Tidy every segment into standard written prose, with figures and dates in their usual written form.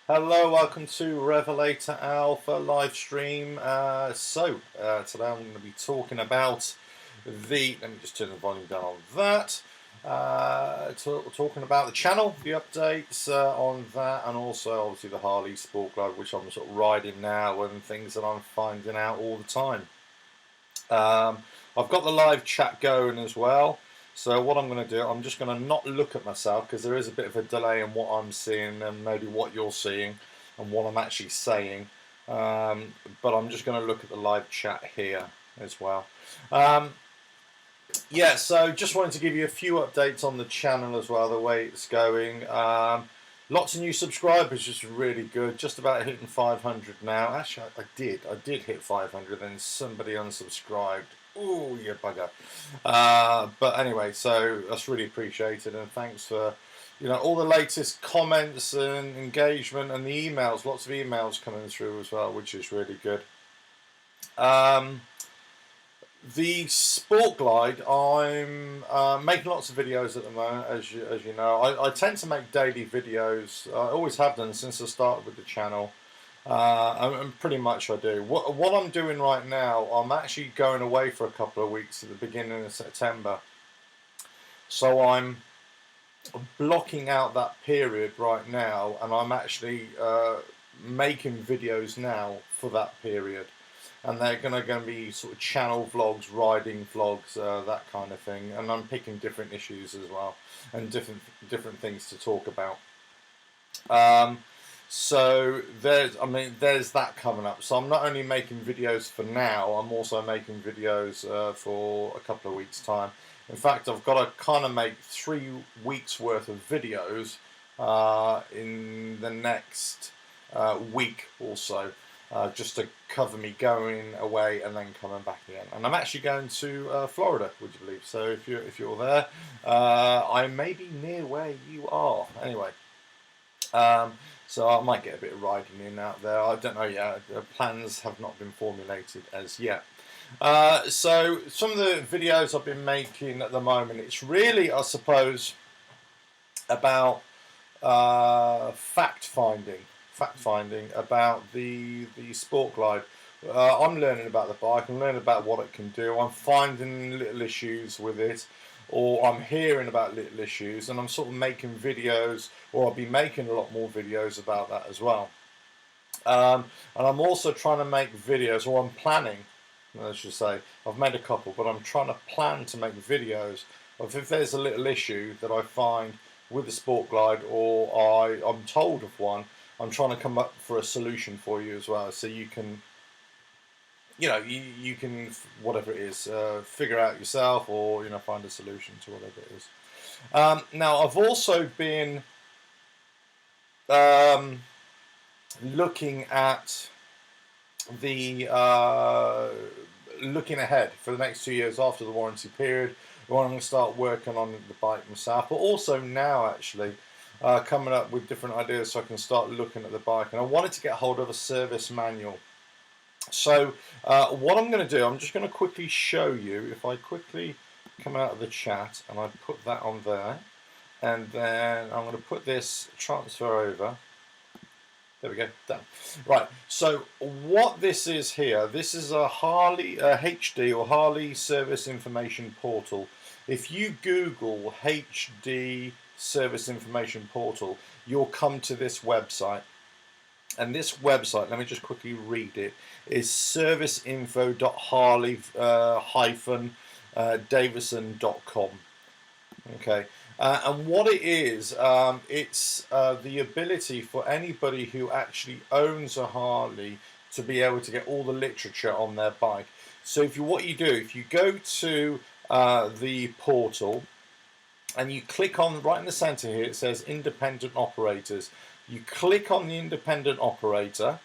Hello, welcome to RevelatorAlf live stream. Today I'm going to be talking about let me just turn the volume down on that. Talking about the channel, the updates on that, and also obviously the Harley Sport Glide, which I'm sort of riding now, and things that I'm finding out all the time. I've got the live chat going as well. So what I'm going to do, I'm just going to not look at myself because there is a bit of a delay in what I'm seeing and maybe what you're seeing and what I'm actually saying. But I'm just going to look at the live chat here as well. Yeah, so just wanted to give you a few updates on the channel as well, the way it's going. Lots of new subscribers, just really good. Just about hitting 500 now. Actually, I did hit 500, then somebody unsubscribed. Ooh, you bugger. But anyway, so that's really appreciated, and thanks for all the latest comments and engagement and the emails. Lots of emails coming through as well, which is really good. The Sport Glide, I'm making lots of videos at the moment, as you know. I tend to make daily videos. I always have done since I started with the channel. And pretty much I do. What I'm doing right now, I'm actually going away for a couple of weeks at the beginning of September. So I'm blocking out that period right now, and I'm actually making videos now for that period. And they're going to be sort of channel vlogs, riding vlogs, that kind of thing. And I'm picking different issues as well, and different things to talk about. So there's that coming up. So I'm not only making videos for now, I'm also making videos for a couple of weeks' time. In fact, I've got to kind of make 3 weeks worth of videos in the next week or so, just to cover me going away and then coming back again. And I'm actually going to Florida, would you believe? So if you're there, I may be near where you are. Anyway. So I might get a bit of riding in out there. I don't know yet. Plans have not been formulated as yet. So some of the videos I've been making at the moment, it's really, I suppose, about fact finding about the Sport Glide. I'm learning about the bike. I'm learning about what it can do. I'm finding little issues with it, or I'm hearing about little issues, and I'm sort of making videos, or I'll be making a lot more videos about that as well. And I'm also trying to make videos, or I'm planning, I should say, I've made a couple, but I'm trying to plan to make videos of if there's a little issue that I find with the Sport Glide, or I'm told of one, I'm trying to come up for a solution for you as well, so you can you can, whatever it is, figure out yourself, or find a solution to whatever it is. Now I've also been looking at the looking ahead for the next 2 years after the warranty period, when I'm going to start working on the bike myself, but also now actually coming up with different ideas so I can start looking at the bike. And I wanted to get hold of a service manual. So what I'm going to do, I'm just going to quickly show you, if I quickly come out of the chat and I put that on there, and then I'm going to put this transfer over. There we go, done. Right, so what this is here, this is a Harley HD, or Harley Service Information Portal. If you Google HD Service Information Portal, you'll come to this website. And this website, let me just quickly read it, is serviceinfo.harley-davidson.com. Okay, and what it is, it's the ability for anybody who actually owns a Harley to be able to get all the literature on their bike. So what you do, if you go to the portal and you click on, right in the center here, it says independent operators. You click on the independent operator,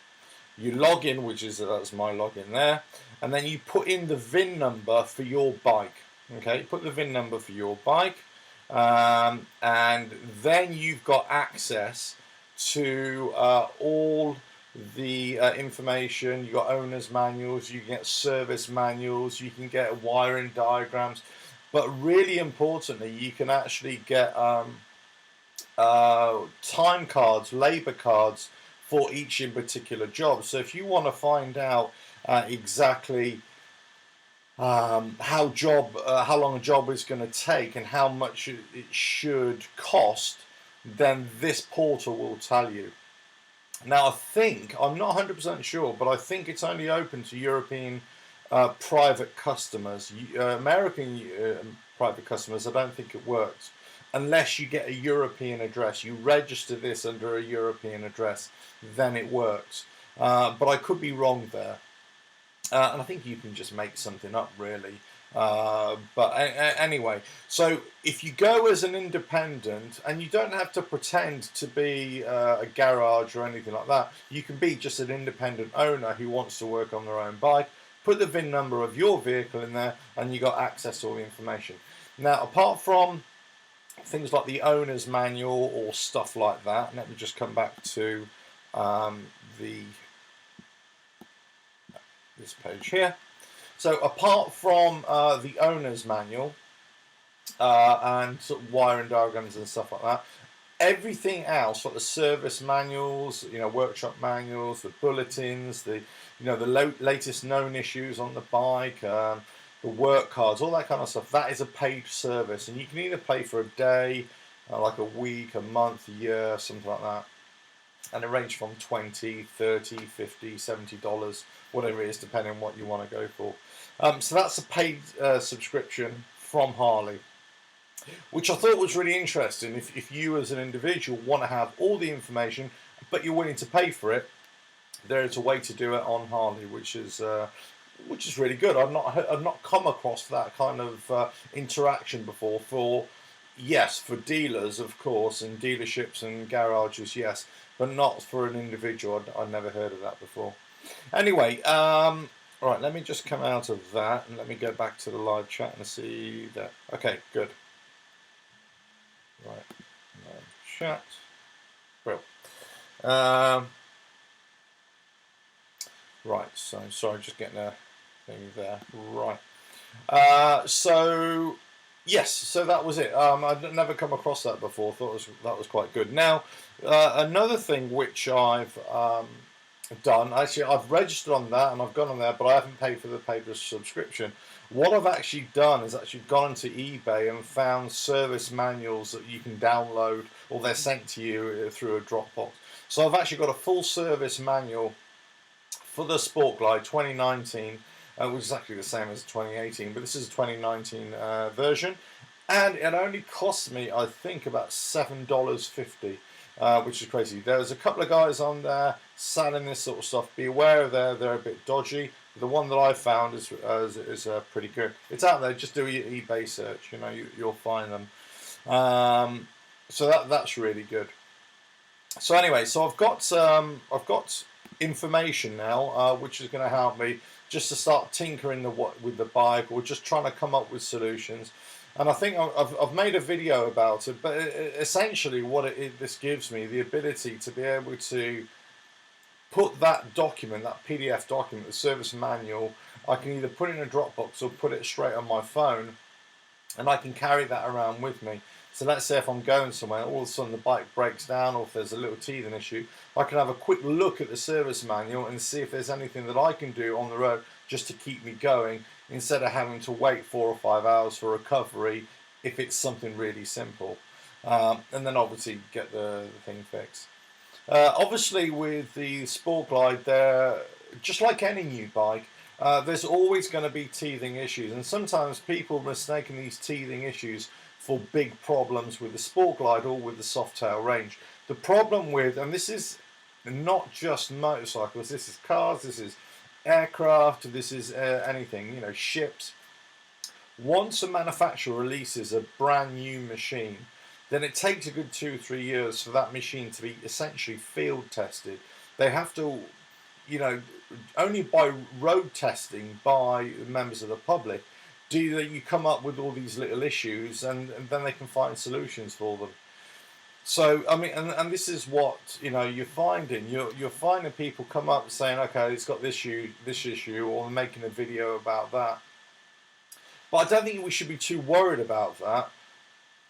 you log in, that's my login there, and then you put in the VIN number for your bike. Okay, put the VIN number for your bike, and then you've got access to all the information. You've got owner's manuals, you can get service manuals, you can get wiring diagrams, but really importantly, you can actually get time cards, labour cards for each in particular job. So if you want to find out exactly how long a job is going to take and how much it should cost, then this portal will tell you. Now, I think, I'm not 100% sure, but I think it's only open to European private customers. American private customers, I don't think it works unless you get a European address. You register this under a European address, then it works. But I could be wrong there. And I think you can just make something up, really. Anyway, so if you go as an independent, and you don't have to pretend to be a garage or anything like that, you can be just an independent owner who wants to work on their own bike, put the VIN number of your vehicle in there, and you got access to all the information. Now, apart from things like the owner's manual or stuff like that, let me just come back to this page here. So apart from the owner's manual and sort of wiring diagrams and stuff like that, everything else, like the service manuals, workshop manuals, the bulletins, the latest known issues on the bike, the work cards, all that kind of stuff, that is a paid service, and you can either pay for a day, like a week, a month, a year, something like that. And it ranges from $20, $30, $50, $70, whatever it is, depending on what you want to go for. So that's a paid subscription from Harley, which I thought was really interesting. If you as an individual want to have all the information, but you're willing to pay for it, there is a way to do it on Harley, which is really good. I've not come across that kind of interaction before. For dealers, of course, and dealerships and garages, yes, but not for an individual. I'd never heard of that before. Anyway, right, let me just come out of that and let me go back to the live chat and see that. Okay, good. Right, live chat. Brilliant. Right, so sorry, just getting a thing there. Right. Yes, so that was it. I'd never come across that before. Thought that was quite good. Now, another thing which I've done, actually, I've registered on that and I've gone on there, but I haven't paid for the paid subscription. What I've actually done is actually gone into eBay and found service manuals that you can download, or they're sent to you through a Dropbox. So I've actually got a full service manual for the Sport Glide 2019. Which is actually the same as 2018, but this is a 2019 version, and it only cost me, I think, about $7.50, which is crazy. There's a couple of guys on there selling this sort of stuff. Be aware of they're a bit dodgy. The one that I found is pretty good. It's out there. Just do your eBay search. You'll find them. So that's really good. So anyway, so I've got information now, which is going to help me just to start tinkering with the bike, or just trying to come up with solutions. And I think I've made a video about it, but essentially what this gives me the ability to be able to put that document, that PDF document, the service manual, I can either put it in a Dropbox or put it straight on my phone, and I can carry that around with me. So let's say if I'm going somewhere, all of a sudden the bike breaks down, or if there's a little teething issue, I can have a quick look at the service manual and see if there's anything that I can do on the road just to keep me going, instead of having to wait 4 or 5 hours for recovery if it's something really simple. And then obviously get the thing fixed. Obviously with the Sport Glide, there, just like any new bike, there's always going to be teething issues, and sometimes people mistaken these teething issues for big problems with the Sport Glide or with the Softail range. The problem with, and this is not just motorcycles, this is cars, this is aircraft, this is anything, ships. Once a manufacturer releases a brand new machine, then it takes a good 2-3 years for that machine to be essentially field tested. They have to, only by road testing by members of the public do you come up with all these little issues, and then they can find solutions for them. So I mean, and this is what you're finding. You're finding people come up saying, okay, it's got this issue, or making a video about that. But I don't think we should be too worried about that,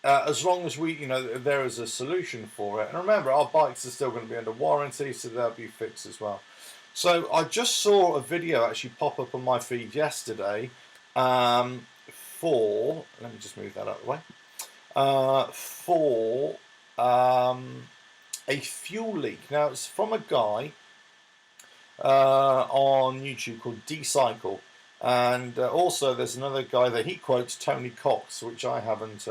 as long as we, there is a solution for it. And remember, our bikes are still going to be under warranty, so they'll be fixed as well. So I just saw a video actually pop up on my feed yesterday for, let me just move that out of the way, for a fuel leak. Now, it's from a guy on YouTube called D-Cycle. And also there's another guy that he quotes, Tony Cox, which I haven't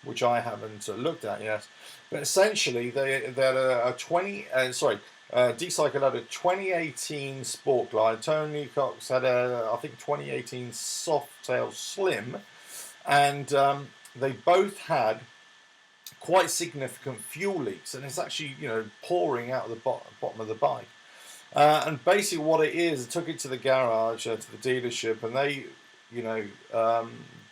looked at yet. But essentially, they had a D-Cycle had a 2018 Sport Glide. Tony Cox had I think 2018 Softail Slim, and they both had quite significant fuel leaks, and it's actually pouring out of the bottom of the bike. And basically, what it is, I took it to the garage, to the dealership, and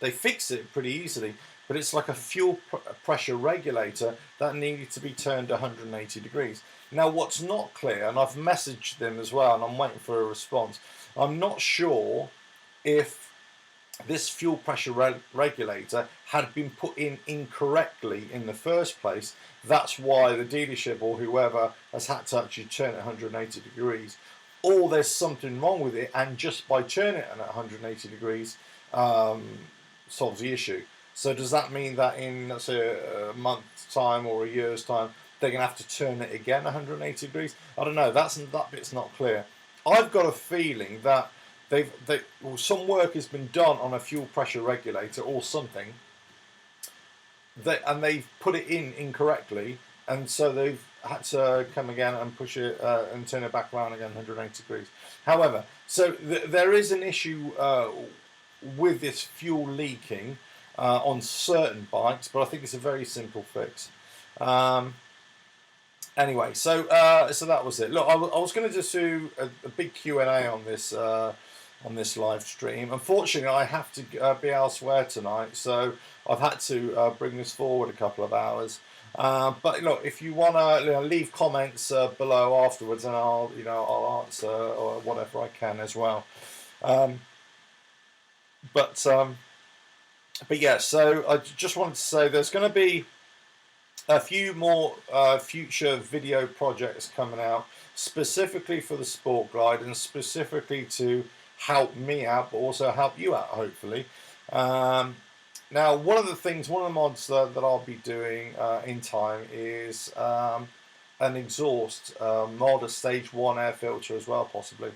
they fixed it pretty easily. But it's like a fuel pressure regulator that needed to be turned 180 degrees. Now, what's not clear, and I've messaged them as well, and I'm waiting for a response. I'm not sure if this fuel pressure regulator had been put in incorrectly in the first place. That's why the dealership or whoever has had to actually turn it 180 degrees. Or there's something wrong with it, and just by turning it at 180 degrees solves the issue. So does that mean that in, let's say, a month's time or a year's time, they're going to have to turn it again 180 degrees? I don't know. That bit's not clear. I've got a feeling that some work has been done on a fuel pressure regulator or something, and they've put it in incorrectly, and so they've had to come again and push it and turn it back around again 180 degrees. However, so there is an issue with this fuel leaking on certain bikes, but I think it's a very simple fix. Anyway, so that was it. Look, I was going to just do a big Q&A on this live stream. Unfortunately, I have to be elsewhere tonight, so I've had to bring this forward a couple of hours. But look, if you want to leave comments below afterwards, and I'll answer or whatever I can as well. But yeah, so I just wanted to say there's going to be a few more future video projects coming out specifically for the Sport Glide and specifically to help me out, but also help you out, hopefully. Now, one of the mods that I'll be doing in time is an exhaust mod, a stage 1 air filter as well, possibly.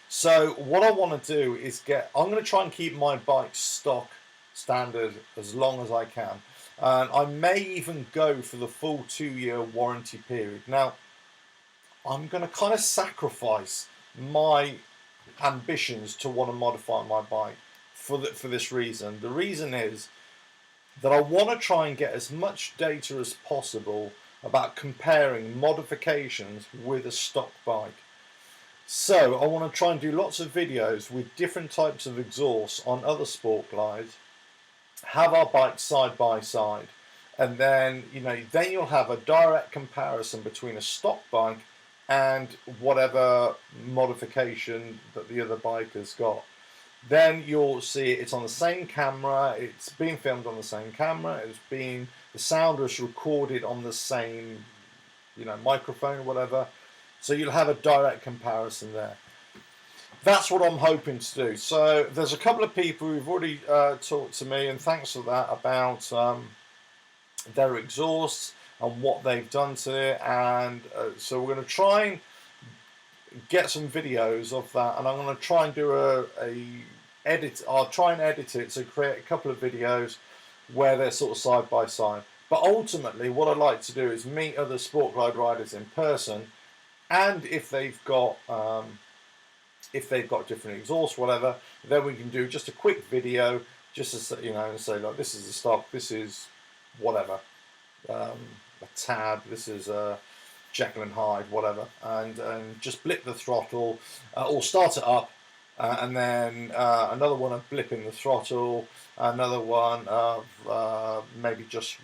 So what I want to do is I'm going to try and keep my bike stock standard as long as I can. And I may even go for the full 2-year warranty period. Now, I'm going to kind of sacrifice my ambitions to want to modify my bike for this reason. The reason is that I want to try and get as much data as possible about comparing modifications with a stock bike. So I want to try and do lots of videos with different types of exhausts on other Sport Glides, have our bikes side by side, and then then you'll have a direct comparison between a stock bike and whatever modification that the other bike has got. Then you'll see it's on the same camera, it's being filmed on the same camera, the sound is recorded on the same microphone or whatever. So you'll have a direct comparison there. That's what I'm hoping to do. So there's a couple of people who've already talked to me, and thanks for that, about their exhausts and what they've done to it. And so we're going to try and get some videos of that, and I'm going to try and do I'll try and edit it to create a couple of videos where they're sort of side by side. But ultimately, what I'd like to do is meet other Sport Glide riders in person. And if they've got different exhausts, whatever, then we can do just a quick video, just to and say, like, this is the stock, this is whatever, a tab, this is a Jekyll and Hyde, whatever, and just blip the throttle, or start it up, and then another one of blipping the throttle, another one of maybe just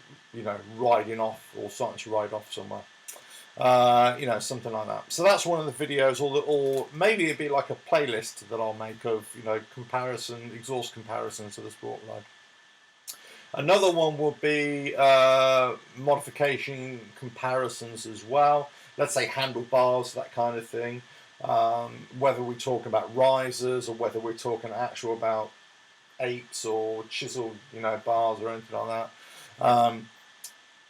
riding off or starting to ride off somewhere. Something like that. So that's one of the videos, or maybe it'd be like a playlist that I'll make of exhaust comparisons to the Sport Glide. Another one would be modification comparisons as well. Let's say handlebars, that kind of thing. Whether we're talking about risers or whether we're talking actual about eights or chisel, bars or anything like that.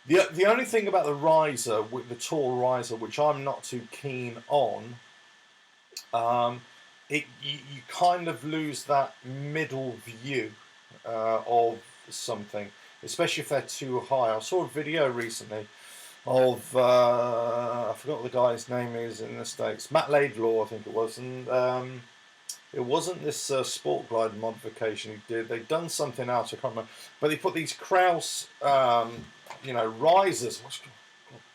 The only thing about the riser, with the tall riser, which I'm not too keen on, you kind of lose that middle view of something, especially if they're too high. I saw a video recently of I forgot what the guy's name is in the States, Matt Laidlaw, I think it was, and it wasn't this Sport Glide modification he did. They'd done something else, I can't remember, but they put these Kraus, risers.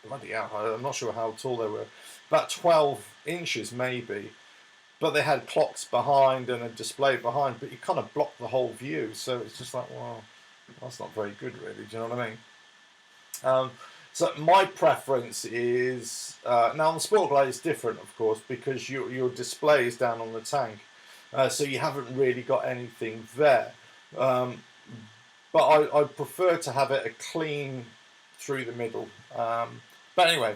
Bloody hell, I'm not sure how tall they were, about 12 inches maybe. But they had clocks behind and a display behind, but you kind of block the whole view. So it's just like, well, that's not very good, really. Do you know what I mean? So my preference is now on the Sport Glide is different, of course, because your display is down on the tank, so you haven't really got anything there. But I prefer to have it a clean through the middle. But anyway.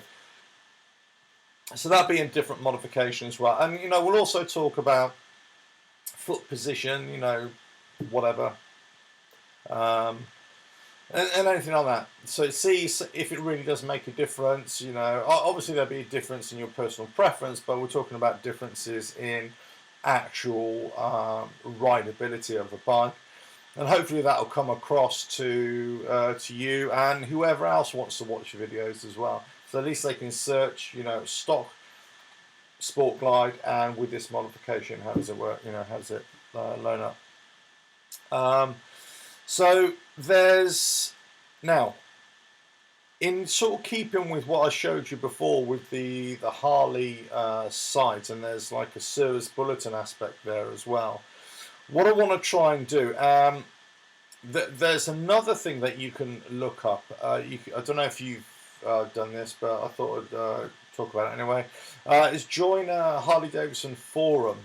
So that'd be a different modification as well. And, we'll also talk about foot position, whatever. And anything like that. So see if it really does make a difference, Obviously there'll be a difference in your personal preference, but we're talking about differences in actual rideability of the bike. And hopefully that'll come across to you and whoever else wants to watch your videos as well. So at least they can search, stock Sport Glide, and with this modification, how does it work? How does it line up? So there's now, in sort of keeping with what I showed you before with the Harley site, and there's like a service bulletin aspect there as well. What I want to try and do. There's another thing that you can look up. I don't know if you've done this, but I thought I'd talk about it anyway. Is join a HarleyDavidson forum,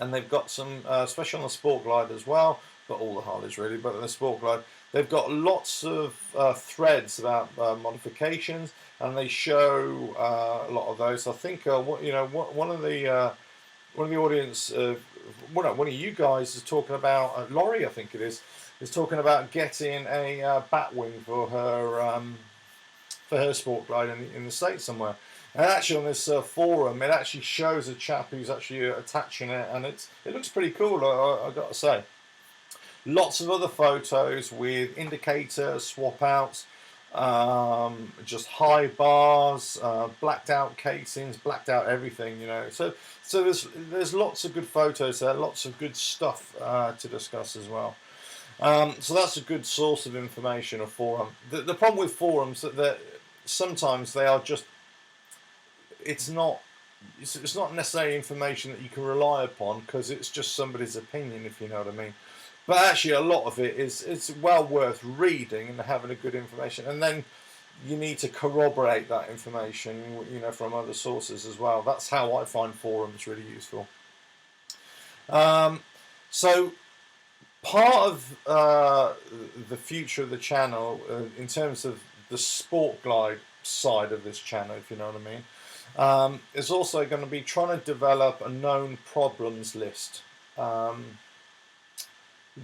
and they've got some, especially on the Sport Glide as well, but all the Harleys really, but the Sport Glide, they've got lots of threads about modifications, and they show a lot of those. I think one of the audience, one of you guys is talking about Laurie, I think it is talking about getting a bat wing for her Sport Glide in the States somewhere. And actually on this forum, it actually shows a chap who's actually attaching it, and it looks pretty cool, I've got to say. Lots of other photos with indicator swap outs, just high bars, blacked out casings, blacked out everything, So there's lots of good photos there, lots of good stuff to discuss as well. So that's a good source of information, a forum. The problem with forums that sometimes they are just, it's not necessarily information that you can rely upon, because it's just somebody's opinion, if you know what I mean. But actually a lot of it it's well worth reading and having a good information, and then you need to corroborate that information, from other sources as well. That's how I find forums really useful. So part of the future of the channel, in terms of the Sport Glide side of this channel, if you know what I mean, is also going to be trying to develop a known problems list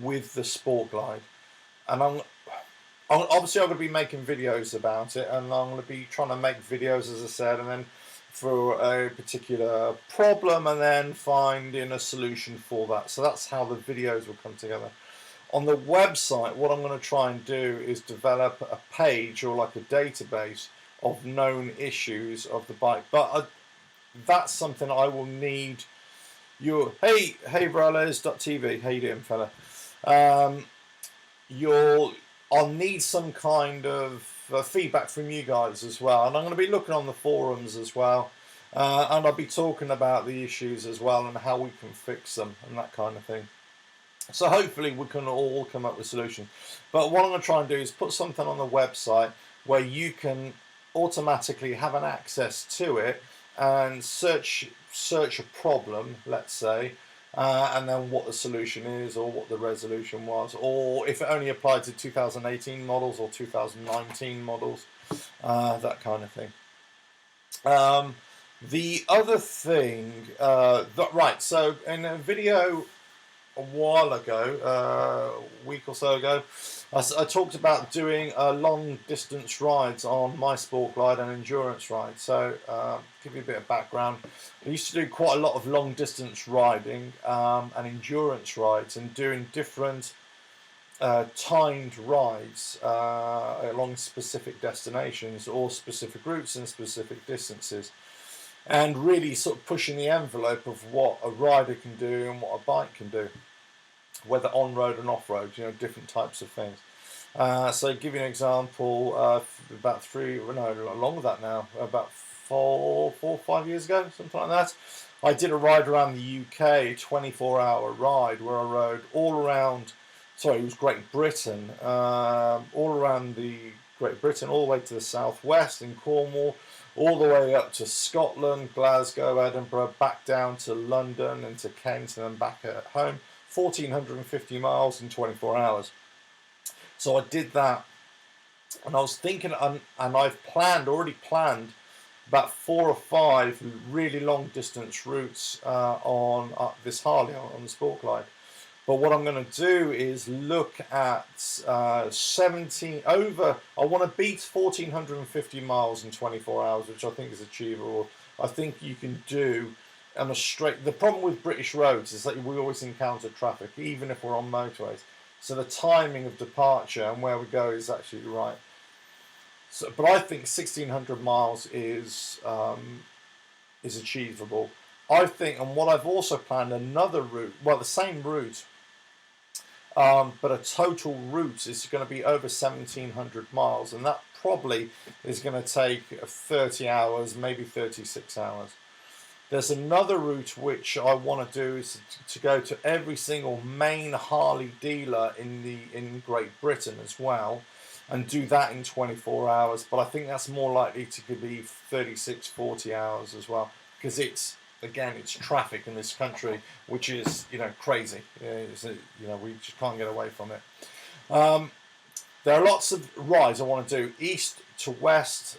with the Sport Glide. And I'm obviously going to be making videos about it, and I'm going to be trying to make videos, as I said, and then for a particular problem, and then finding a solution for that. So that's how the videos will come together. On the website, what I'm going to try and do is develop a page, or like a database of known issues of the bike. But that's something I will need your... Hey Brothers.tv, how you doing, fella? I'll need some kind of feedback from you guys as well, and I'm going to be looking on the forums as well, and I'll be talking about the issues as well and how we can fix them and that kind of thing. So hopefully we can all come up with solutions. But what I'm going to try and do is put something on the website where you can automatically have an access to it and search a problem, let's say, and then what the solution is, or what the resolution was, or if it only applied to 2018 models or 2019 models, that kind of thing. The other thing, right, so in a video a while ago, a week or so ago, I talked about doing long distance rides on my sport glide and endurance rides. So give you a bit of background, I used to do quite a lot of long distance riding and endurance rides, and doing different timed rides along specific destinations or specific routes and specific distances, and really sort of pushing the envelope of what a rider can do and what a bike can do, whether on-road and off-road, you know, different types of things. So give you an example, about longer than that now, about 5 years ago, something like that, I did a ride around the UK, 24-hour ride, where I rode all around, sorry, it was Great Britain, all around the Great Britain, all the way to the southwest in Cornwall, all the way up to Scotland, Glasgow, Edinburgh, back down to London and to Kent, and then back at home. 1,450 miles in 24 hours. So I did that, and I was thinking, and I've already planned about 4 or 5 really long distance routes on this Harley, on the Sport Glide. But what I'm going to do is look at 17 over. I want to beat 1,450 miles in 24 hours, which I think is achievable. I think you can do on a straight. The problem with British roads is that we always encounter traffic, even if we're on motorways. So the timing of departure and where we go is actually right. So, but I think 1,600 miles is achievable. I think, and what I've also planned, another route, well, the same route, but a total route is going to be over 1,700 miles, and that probably is going to take 30 hours, maybe 36 hours. There's another route which I want to do, is to go to every single main Harley dealer in Great Britain as well, and do that in 24 hours. But I think that's more likely to be 36, 40 hours as well, because it's traffic in this country, which is, you know, crazy. We just can't get away from it. There are lots of rides I want to do, east to west,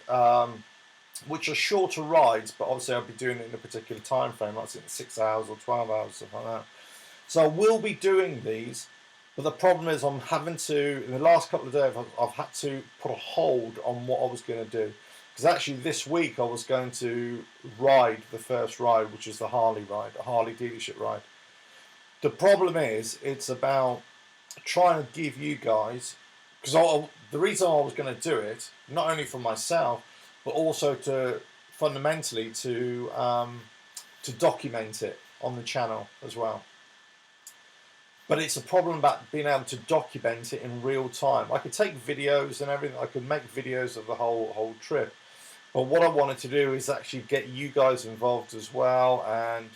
which are shorter rides, but obviously I'll be doing it in a particular time frame, like 6 hours or 12 hours, something like that. So I will be doing these, but the problem is I'm having to, in the last couple of days, I've had to put a hold on what I was going to do. Because actually this week I was going to ride the first ride, which is the Harley ride, a Harley dealership ride. The problem is, it's about trying to give you guys, because the reason I was going to do it, not only for myself, but also to fundamentally to document it on the channel as well. But it's a problem about being able to document it in real time. I could take videos and everything. I could make videos of the whole trip. But what I wanted to do is actually get you guys involved as well, and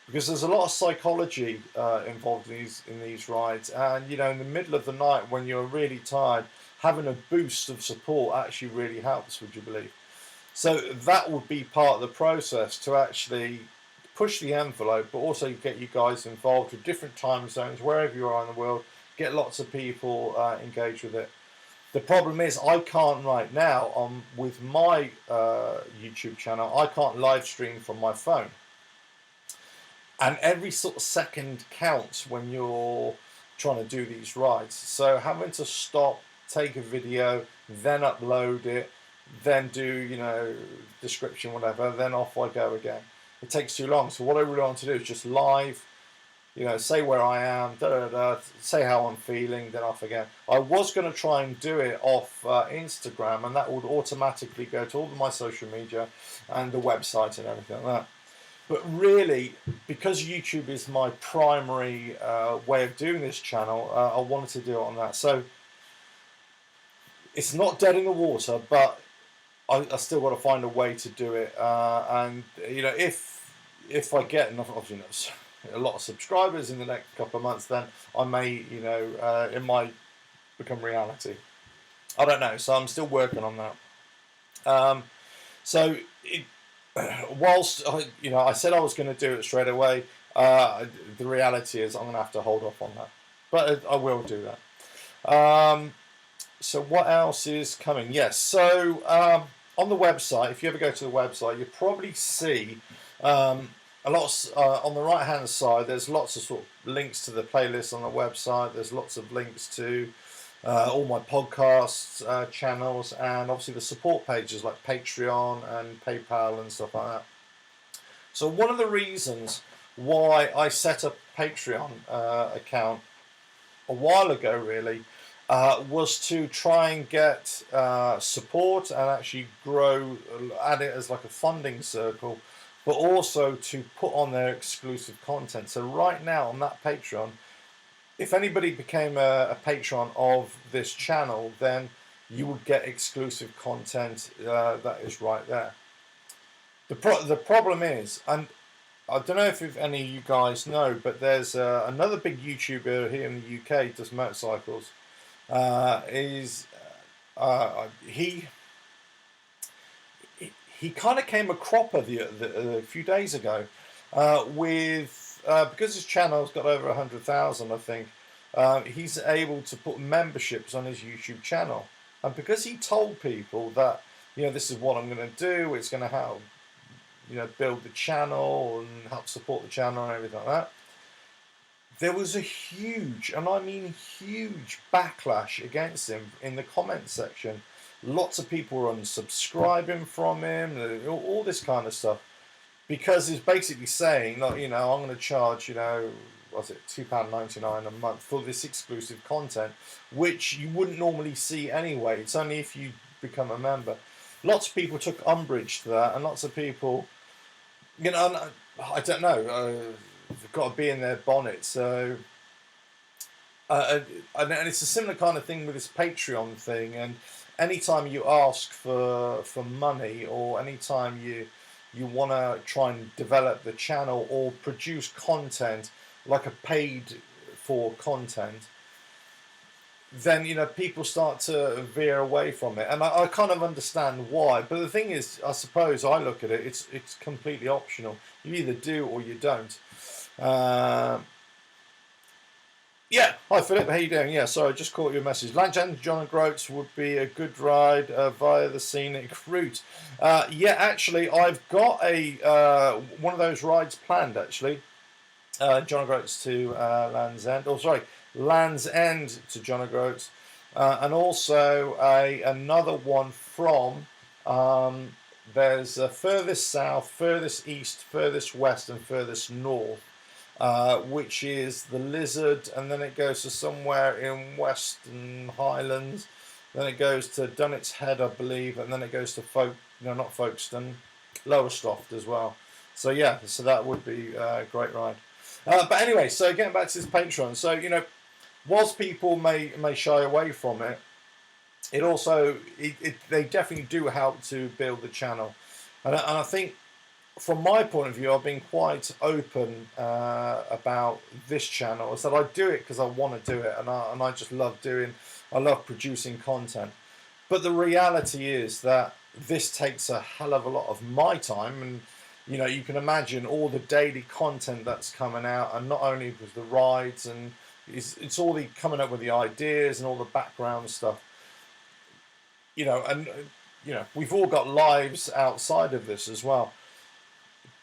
because there's a lot of psychology involved in these rides, and you know, in the middle of the night when you're really tired, having a boost of support actually really helps. Would you believe? So that would be part of the process, to actually push the envelope, but also get you guys involved with different time zones, wherever you are in the world, get lots of people engaged with it. The problem is I can't right now, with my YouTube channel, I can't live stream from my phone. And every sort of second counts when you're trying to do these rides. So having to stop, take a video, then upload it, then do, you know, description, whatever, then off I go again. It takes too long. So what I really want to do is just live, you know, say where I am, say how I'm feeling, then off again. I was going to try and do it off Instagram, and that would automatically go to all of my social media and the website and everything like that. But really, because YouTube is my primary way of doing this channel, I wanted to do it on that. So it's not dead in the water, but I still got to find a way to do it. And you know, if I get enough, obviously a lot of subscribers in the next couple of months, then I may, you know, it might become reality. I don't know. So I'm still working on that. Whilst I said I was going to do it straight away, The reality is I'm going to have to hold off on that, but I will do that. So what else is coming? Yes, so on the website, if you ever go to the website, you'll probably see a lot on the right hand side. There's lots of sort of links to the playlist on the website. There's lots of links to all my podcasts channels, and obviously the support pages like Patreon and PayPal and stuff like that. So one of the reasons why I set up a Patreon account a while ago really was to try and get support and actually grow, add it as like a funding circle, but also to put on their exclusive content. So right now on that Patreon, if anybody became a patron of this channel, then you would get exclusive content that is right there. The problem is, and I don't know if any of you guys know, but there's another big YouTuber here in the UK does motorcycles. He kind of came a cropper a few days ago with because his channel's got over 100,000, I think. He's able to put memberships on his YouTube channel, and because he told people that this is what I'm going to do, it's going to help build the channel and help support the channel and everything like that. There was a huge, and I mean huge, backlash against him in the comment section. Lots of people were unsubscribing from him, all this kind of stuff, because he's basically saying, like, I'm going to charge, what's it, £2.99 a month for this exclusive content, which you wouldn't normally see anyway. It's only if you become a member. Lots of people took umbrage to that, and lots of people, I don't know, they've got to be in their bonnet. So, and it's a similar kind of thing with this Patreon thing. And anytime you ask for money, or anytime you want to try and develop the channel or produce content like a paid for content, then people start to veer away from it, and I kind of understand why. But the thing is, I suppose I look at it, it's completely optional. You either do or you don't. Yeah, hi Philip, how you doing? Yeah, sorry, I just caught your message. Lange and John O'Groats would be a good ride via the scenic route. Yeah, actually, I've got a one of those rides planned. Actually, John O'Groats to Land's End. Oh, sorry. Land's End to John O'Groats, and also another one from there's furthest south, furthest east, furthest west, and furthest north, which is the Lizard, and then it goes to somewhere in Western Highlands, then it goes to Dunnett's Head, I believe, and then it goes to not Folkestone, Lowestoft as well. So yeah, so that would be a great ride. But anyway, so getting back to this Patreon, so whilst people may shy away from it, it also they definitely do help to build the channel, and I think from my point of view, I've been quite open about this channel. So I do it because I want to do it, and I just love producing content. But the reality is that this takes a hell of a lot of my time, and you can imagine all the daily content that's coming out, and not only with the rides, and it's all the coming up with the ideas and all the background stuff. We've all got lives outside of this as well.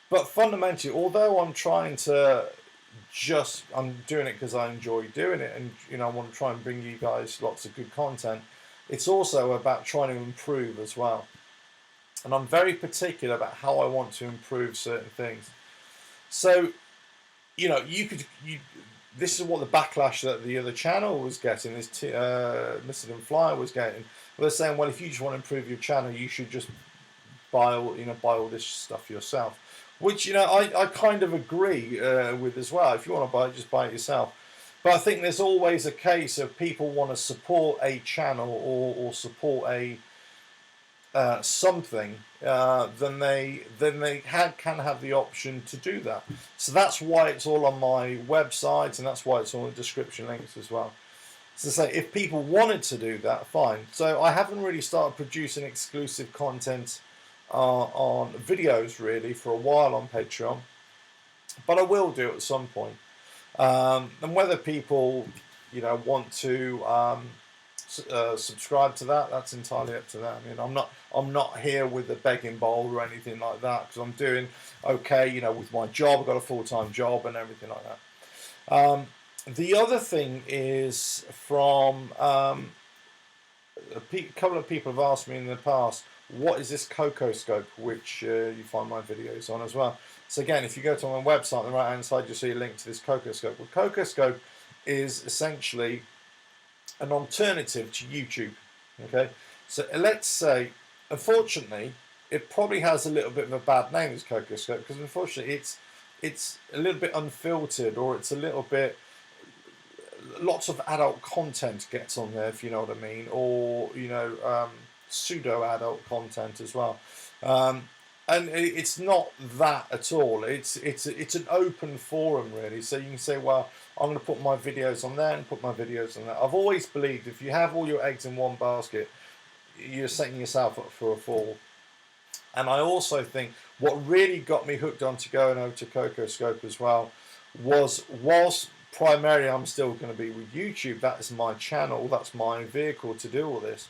But fundamentally, although I'm trying to I'm doing it because I enjoy doing it, and I want to try and bring you guys lots of good content, it's also about trying to improve as well. And I'm very particular about how I want to improve certain things. So, this is what the backlash that the other channel was getting, this Mr. and Flyer was getting. They're saying, well, if you just want to improve your channel, you should just buy all this stuff yourself. Which I kind of agree with as well. If you want to buy it, just buy it yourself. But I think there's always a case of people want to support a channel or support a something, then they can have the option to do that. So that's why it's all on my website, and that's why it's all in the description links as well. So say if people wanted to do that, fine. So I haven't really started producing exclusive content on videos really for a while on Patreon. but I will do it at some point. And whether people, want to subscribe to that, that's entirely up to them. I'm not here with a begging bowl or anything like that, because I'm doing okay, with my job. I've got a full-time job and everything like that. The other thing is from a couple of people have asked me in the past, what is this Cocoascope, which you find my videos on as well. So again, if you go to my website on the right hand side, you'll see a link to this Cocoascope. Well, Cocoascope is essentially an alternative to YouTube. Okay, so let's say, unfortunately, it probably has a little bit of a bad name, this Cocoascope, because unfortunately it's a little bit unfiltered, or it's a little bit, lots of adult content gets on there, if you know what I mean, or pseudo adult content as well. And it's not that at all. It's an open forum, really. So you can say, well, I'm going to put my videos on there and put my videos on there. I've always believed if you have all your eggs in one basket, you're setting yourself up for a fall. And I also think what really got me hooked on to going over to Cocoascope as well was, whilst primarily I'm still going to be with YouTube, that is my channel, that's my vehicle to do all this.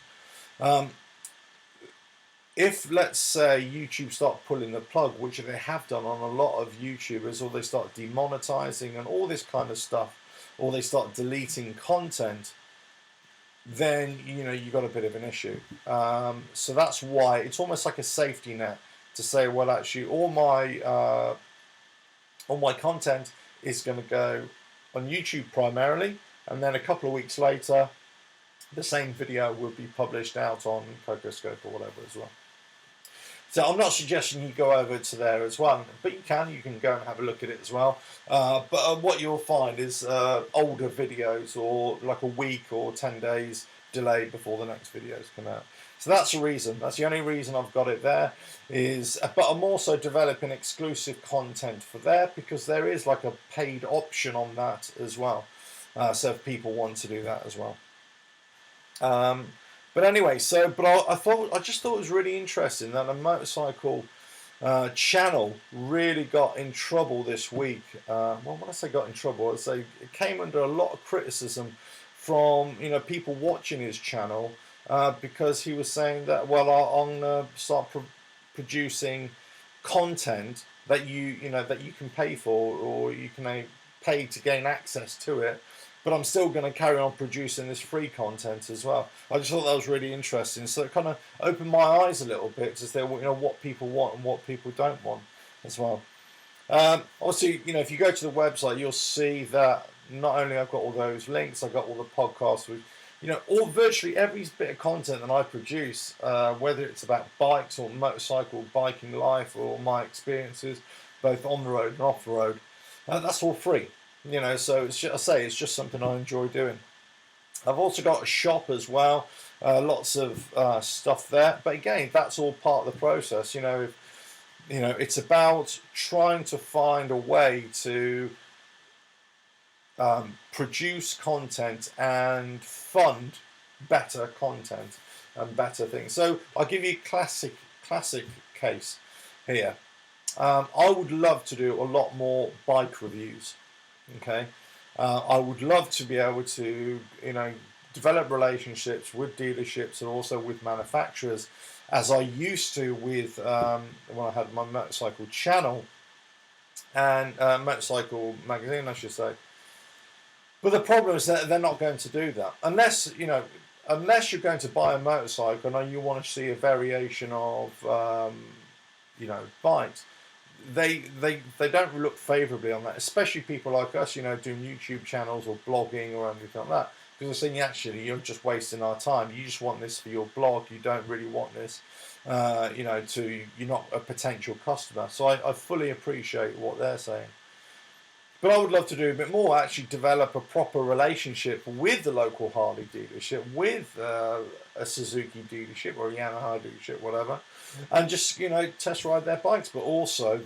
If, let's say, YouTube start pulling the plug, which they have done on a lot of YouTubers, or they start demonetizing and all this kind of stuff, or they start deleting content, then you've got a bit of an issue. So that's why it's almost like a safety net to say, well, actually, all my content is going to go on YouTube primarily, and then a couple of weeks later, the same video will be published out on Cocoascope or whatever as well. So I'm not suggesting you go over to there as well, but you can go and have a look at it as well. But what you'll find is older videos, or like a week or 10 days delay before the next videos come out. So that's the reason. That's the only reason I've got it there. But I'm also developing exclusive content for there, because there is like a paid option on that as well. So if people want to do that as well. But anyway, I just thought it was really interesting that a motorcycle channel really got in trouble this week. Well, when I say got in trouble, I'd say it came under a lot of criticism from people watching his channel, because he was saying that, well, I'm gonna start producing content that you can pay for, or you can pay to gain access to it. But I'm still going to carry on producing this free content as well. I just thought that was really interesting. So it kind of opened my eyes a little bit to say, what people want and what people don't want as well. Obviously, if you go to the website, you'll see that not only I've got all those links, I've got all the podcasts with, virtually every bit of content that I produce, whether it's about bikes or motorcycle biking life, or my experiences, both on the road and off the road, that's all free. So it's just something I enjoy doing. I've also got a shop as well, lots of stuff there. But again, that's all part of the process. It's about trying to find a way to produce content and fund better content and better things. So I'll give you a classic case here. I would love to do a lot more bike reviews. Okay, I would love to be able to, develop relationships with dealerships and also with manufacturers, as I used to with when I had my motorcycle channel and motorcycle magazine, I should say. But the problem is that they're not going to do that unless you're going to buy a motorcycle and you want to see a variation of bikes. They don't look favourably on that, especially people like us, doing YouTube channels or blogging or anything like that. Because they're saying, actually, you're just wasting our time. You just want this for your blog. You don't really want this, you're not a potential customer. So I fully appreciate what they're saying. But I would love to do a bit more, actually develop a proper relationship with the local Harley dealership, with a Suzuki dealership or a Yamaha dealership, whatever, and just test ride their bikes. But also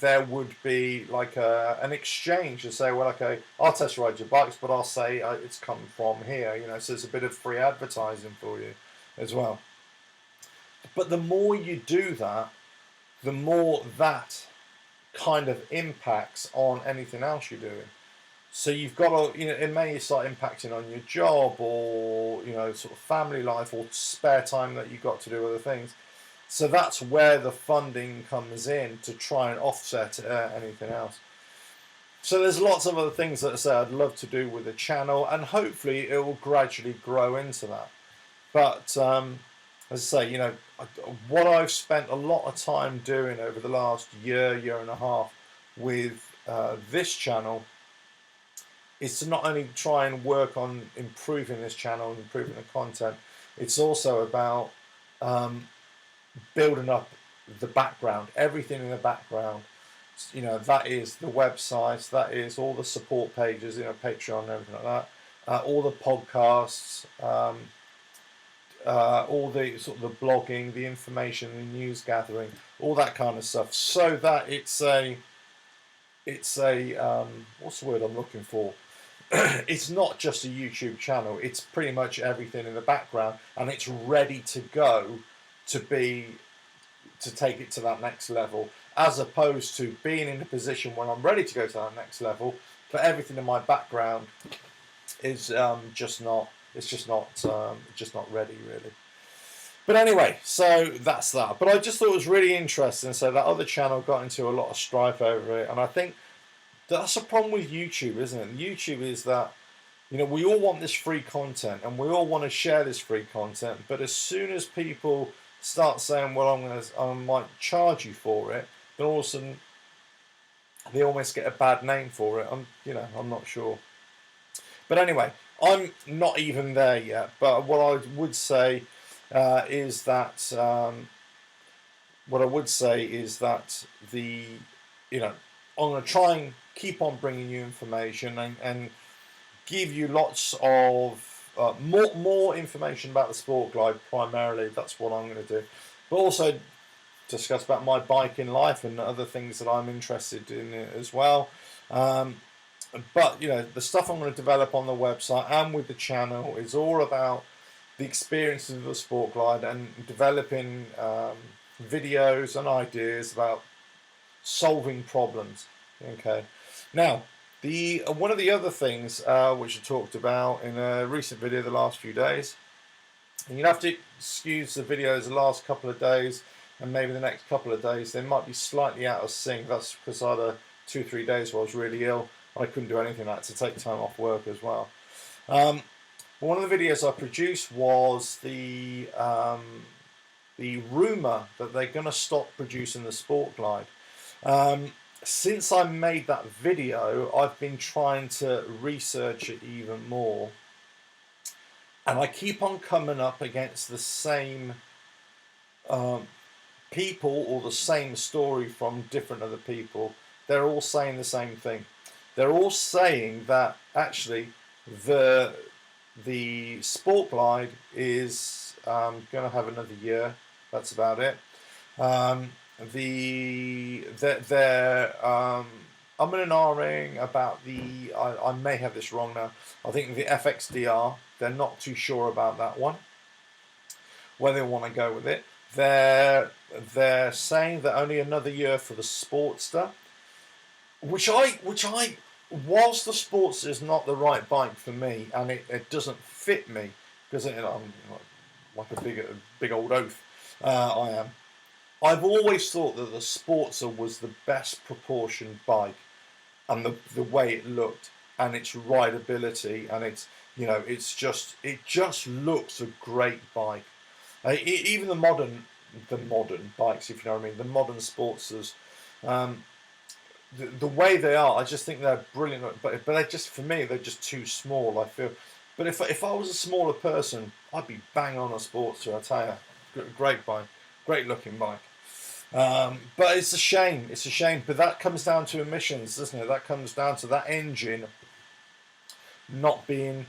there would be like an exchange to say, well, okay, I'll test ride your bikes, but I'll say it's come from here, so it's a bit of free advertising for you as well. But the more you do that, the more that kind of impacts on anything else you're doing. So you've got to, it may start impacting on your job, or sort of family life, or spare time that you've got to do other things. So that's where the funding comes in to try and offset anything else. So there's lots of other things that I say I'd love to do with the channel, and hopefully it will gradually grow into that. But as I say, what I've spent a lot of time doing over the last year and a half with this channel is to not only try and work on improving this channel and improving the content, it's also about building up the background, everything in the background. That is the websites, that is all the support pages, Patreon and everything like that, all the podcasts, all the sort of the blogging, the information, the news gathering, all that kind of stuff, so that it's a what's the word I'm looking for? It's not just a YouTube channel. It's pretty much everything in the background, and it's ready to go to take it to that next level, as opposed to being in a position when I'm ready to go to that next level, but everything in my background is just not ready, really. But anyway, so that's that. But I just thought it was really interesting. So that other channel got into a lot of strife over it, and I think that's a problem with YouTube, isn't it? YouTube is that we all want this free content, and we all want to share this free content. But as soon as people start saying, "Well, I might charge you for it," then all of a sudden they almost get a bad name for it. I'm not sure. But anyway, I'm not even there yet. But what I would say is that I'm going to try and keep on bringing you information and give you lots of more information about the Sport Glide primarily. That's what I'm going to do, but also discuss about my biking life and other things that I'm interested in as well. But the stuff I'm going to develop on the website and with the channel is all about the experiences of the Sport Glide and developing videos and ideas about solving problems. Okay, now one of the other things which I talked about in a recent video the last few days, and you'll have to excuse the videos the last couple of days and maybe the next couple of days, they might be slightly out of sync. That's because I had 2-3 days where I was really ill. I couldn't do anything. I had to take time off work as well. One of the videos I produced was the rumour that they're going to stop producing the Sport Glide. Since I made that video, I've been trying to research it even more, and I keep on coming up against the same people or the same story from different other people. They're all saying the same thing. They're all saying that actually the Sport Glide is going to have another year. That's about it. They're umming and ahhing about I may have this wrong now. I think the FXDR, they're not too sure about that one, where they want to go with it. They're saying that only another year for the Sportster, which I whilst the Sportster is not the right bike for me, and it doesn't fit me because I'm like a big old oaf. I am. I've always thought that the Sportster was the best proportioned bike, and the way it looked, and its rideability, and it just looks a great bike. Even the modern bikes, if you know what I mean, the modern Sportsters, the way they are, I just think they're brilliant. But they're just, for me, they're just too small, I feel. But if I was a smaller person, I'd be bang on a Sportster. I tell you, great bike, great looking bike. But it's a shame. It's a shame. But that comes down to emissions, doesn't it? That comes down to that engine not being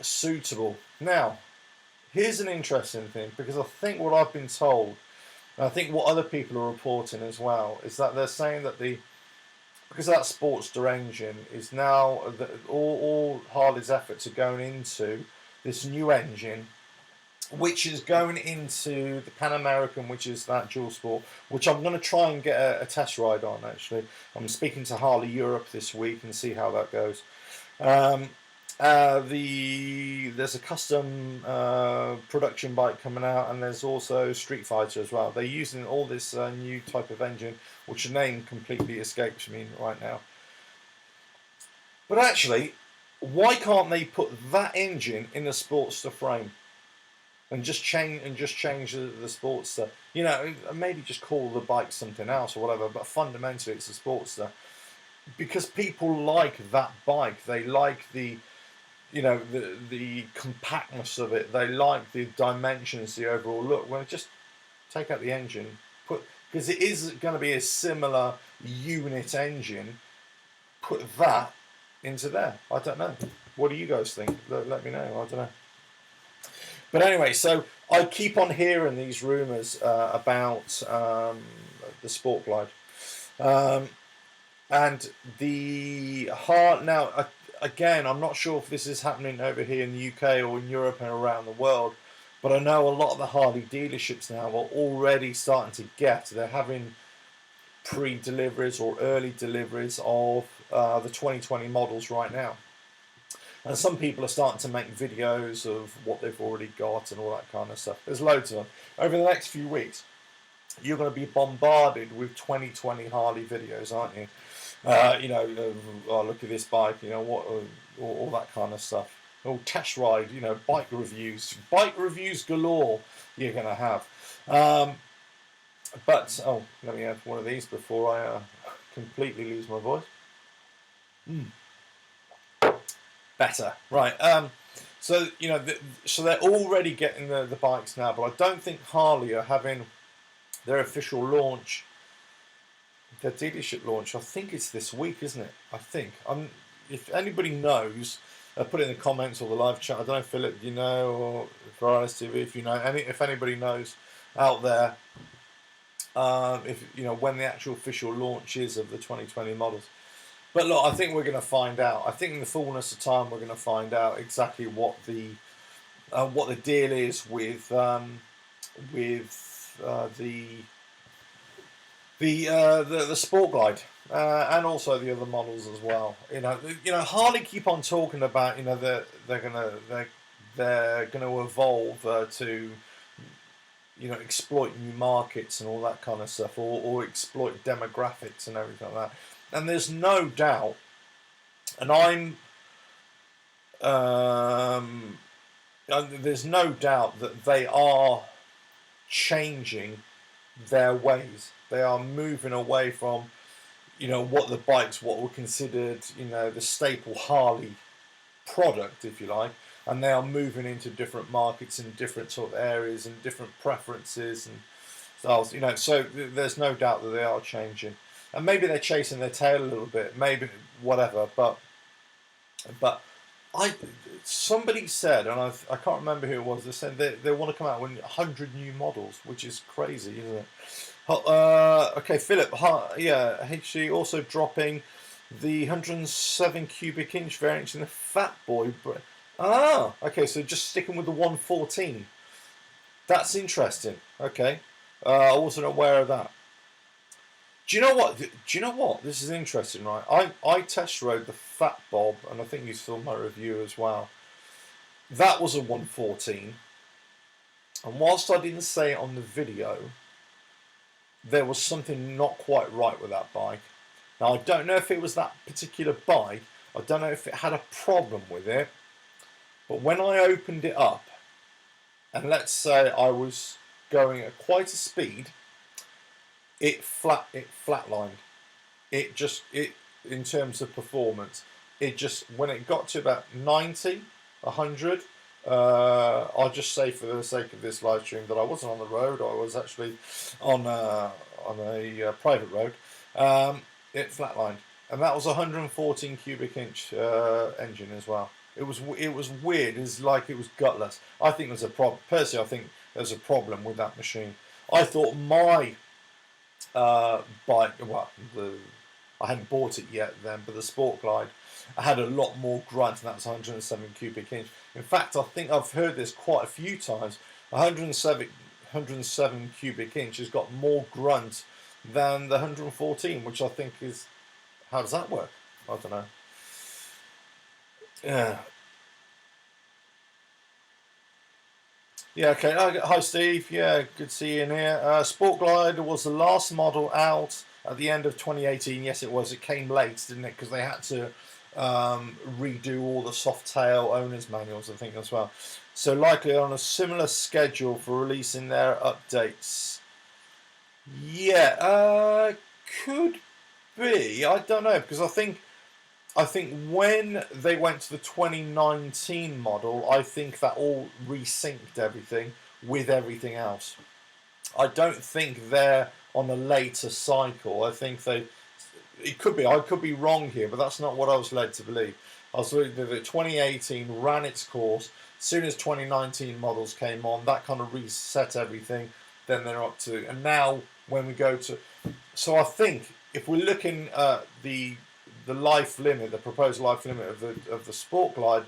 suitable. Now, here's an interesting thing, because I think what I've been told, and I think what other people are reporting as well, is that they're saying that because that Sportster engine is now, all Harley's efforts are going into this new engine, which is going into the Pan American, which is that dual sport, which I'm going to try and get a test ride on. Actually, I'm speaking to Harley Europe this week and see how that goes. There's a custom production bike coming out, and there's also Street Fighter as well. They're using all this new type of engine, which the name completely escapes me right now. But actually, why can't they put that engine in a Sportster frame and just change the Sportster? You know, maybe just call the bike something else or whatever. But fundamentally, it's a Sportster because people like that bike. They like the the compactness of it. They like the dimensions, the overall look. Well, just take out the engine, because it is going to be a similar unit engine. Put that into there. I don't know. What do you guys think? Let me know. I don't know. But anyway, so I keep on hearing these rumours about the Sport Glide, and the now. Again, I'm not sure if this is happening over here in the UK or in Europe and around the world, but I know a lot of the Harley dealerships now are already starting to they're having pre-deliveries or early deliveries of the 2020 models right now. And some people are starting to make videos of what they've already got and all that kind of stuff. There's loads of them. Over the next few weeks, you're going to be bombarded with 2020 Harley videos, aren't you? Oh, look at this bike, all that kind of stuff. Oh, test ride, bike reviews galore you're going to have. But, let me have one of these before I completely lose my voice. Better, right. So they're already getting the bikes now, but I don't think Harley are having their official launch. Their dealership launch, I think it's this week, isn't it? I think. If anybody knows, put it in the comments or the live chat. I don't know, Philip, you know, or for Harleys TV, if you know, if anybody knows out there, if when the actual official launch is of the 2020 models. But look, I think we're going to find out. I think in the fullness of time, we're going to find out exactly what the deal is with the Sport Glide and also the other models as well. Harley keep on talking about they're gonna evolve to exploit new markets and all that kind of stuff, or exploit demographics and everything like that. And there's no doubt, and there's no doubt that they are changing their ways. They are moving away from, what were considered, the staple Harley product, if you like, and they are moving into different markets and different sort of areas and different preferences and styles. So there's no doubt that they are changing, and maybe they're chasing their tail a little bit, maybe whatever. But somebody said, and I can't remember who it was, they said they want to come out with 100 new models, which is crazy, isn't it? Okay, Philip, HC also dropping the 107 cubic inch variant in the Fat Boy. Okay, so just sticking with the 114. That's interesting. Okay, I wasn't aware of that. Do you know what? This is interesting, right? I test rode the Fat Bob, and I think you saw my review as well. That was a 114, and whilst I didn't say it on the video, there was something not quite right with that bike. Now, I don't know if it was that particular bike. I don't know if it had a problem with it. But when I opened it up, and let's say I was going at quite a speed, it flatlined. It in terms of performance, when it got to about 90, 100, I'll just say for the sake of this live stream that I wasn't on the road. I was actually on a private road. It flatlined, and that was a 114 cubic inch engine as well. It was weird. It was like it was gutless. I think there's a problem. Personally, I think there's a problem with that machine. I thought my bike, I hadn't bought it yet then, but the Sport Glide, I had a lot more grunt, and that was 107 cubic inch. In fact, I think I've heard this quite a few times. 107 cubic inch has got more grunt than the 114, which I think is, how does that work? I don't know. Yeah. Yeah, okay. Hi, Steve. Yeah, good to see you in here. Sport Glider was the last model out at the end of 2018. Yes, it was. It came late, didn't it? Because they had to redo all the Softail owners' manuals, I think, as well. So likely on a similar schedule for releasing their updates. Yeah, could be. I don't know, because I think when they went to the 2019 model, I think that all resynced everything with everything else. I don't think they're on a later cycle. I think it could be, I could be wrong here, but that's not what I was led to believe. I was led that 2018 ran its course. As soon as 2019 models came on, that kind of reset everything. Then they're up to, and now when we go to, so I think if we're looking at the life limit, the proposed life limit of the Sport Glide,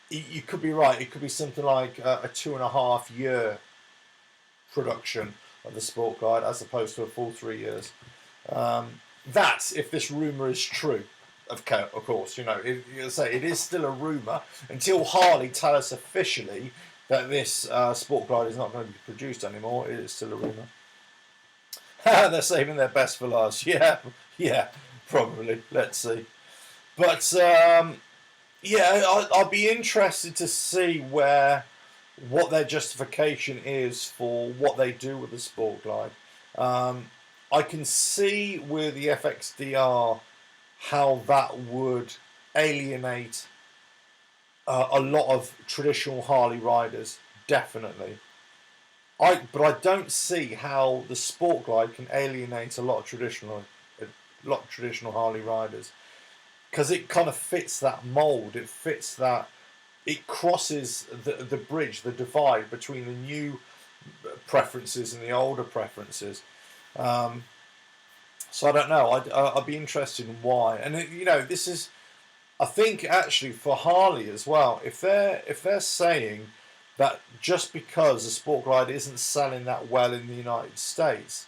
you could be right. It could be something like a 2.5 year production of the Sport Glide as opposed to a full 3 years. That's if this rumor is true. Of course, you know, it is still a rumor until Harley tell us officially that this Sport Glide is not going to be produced anymore. It is still a rumor. They're saving their best for last. Yeah, probably. Let's see. But yeah, I'll be interested to see what their justification is for what they do with the Sport Glide. I can see with the FXDR how that would alienate a lot of traditional Harley riders, definitely. But I don't see how the Sport Glide can alienate a lot of traditional Harley riders, because it kind of fits that mold. It fits that. It crosses the bridge, the divide between the new preferences and the older preferences. So I don't know. I'd be interested in why. And you know, this is, I think, actually for Harley as well. If they're saying that just because the Sport Glide isn't selling that well in the United States,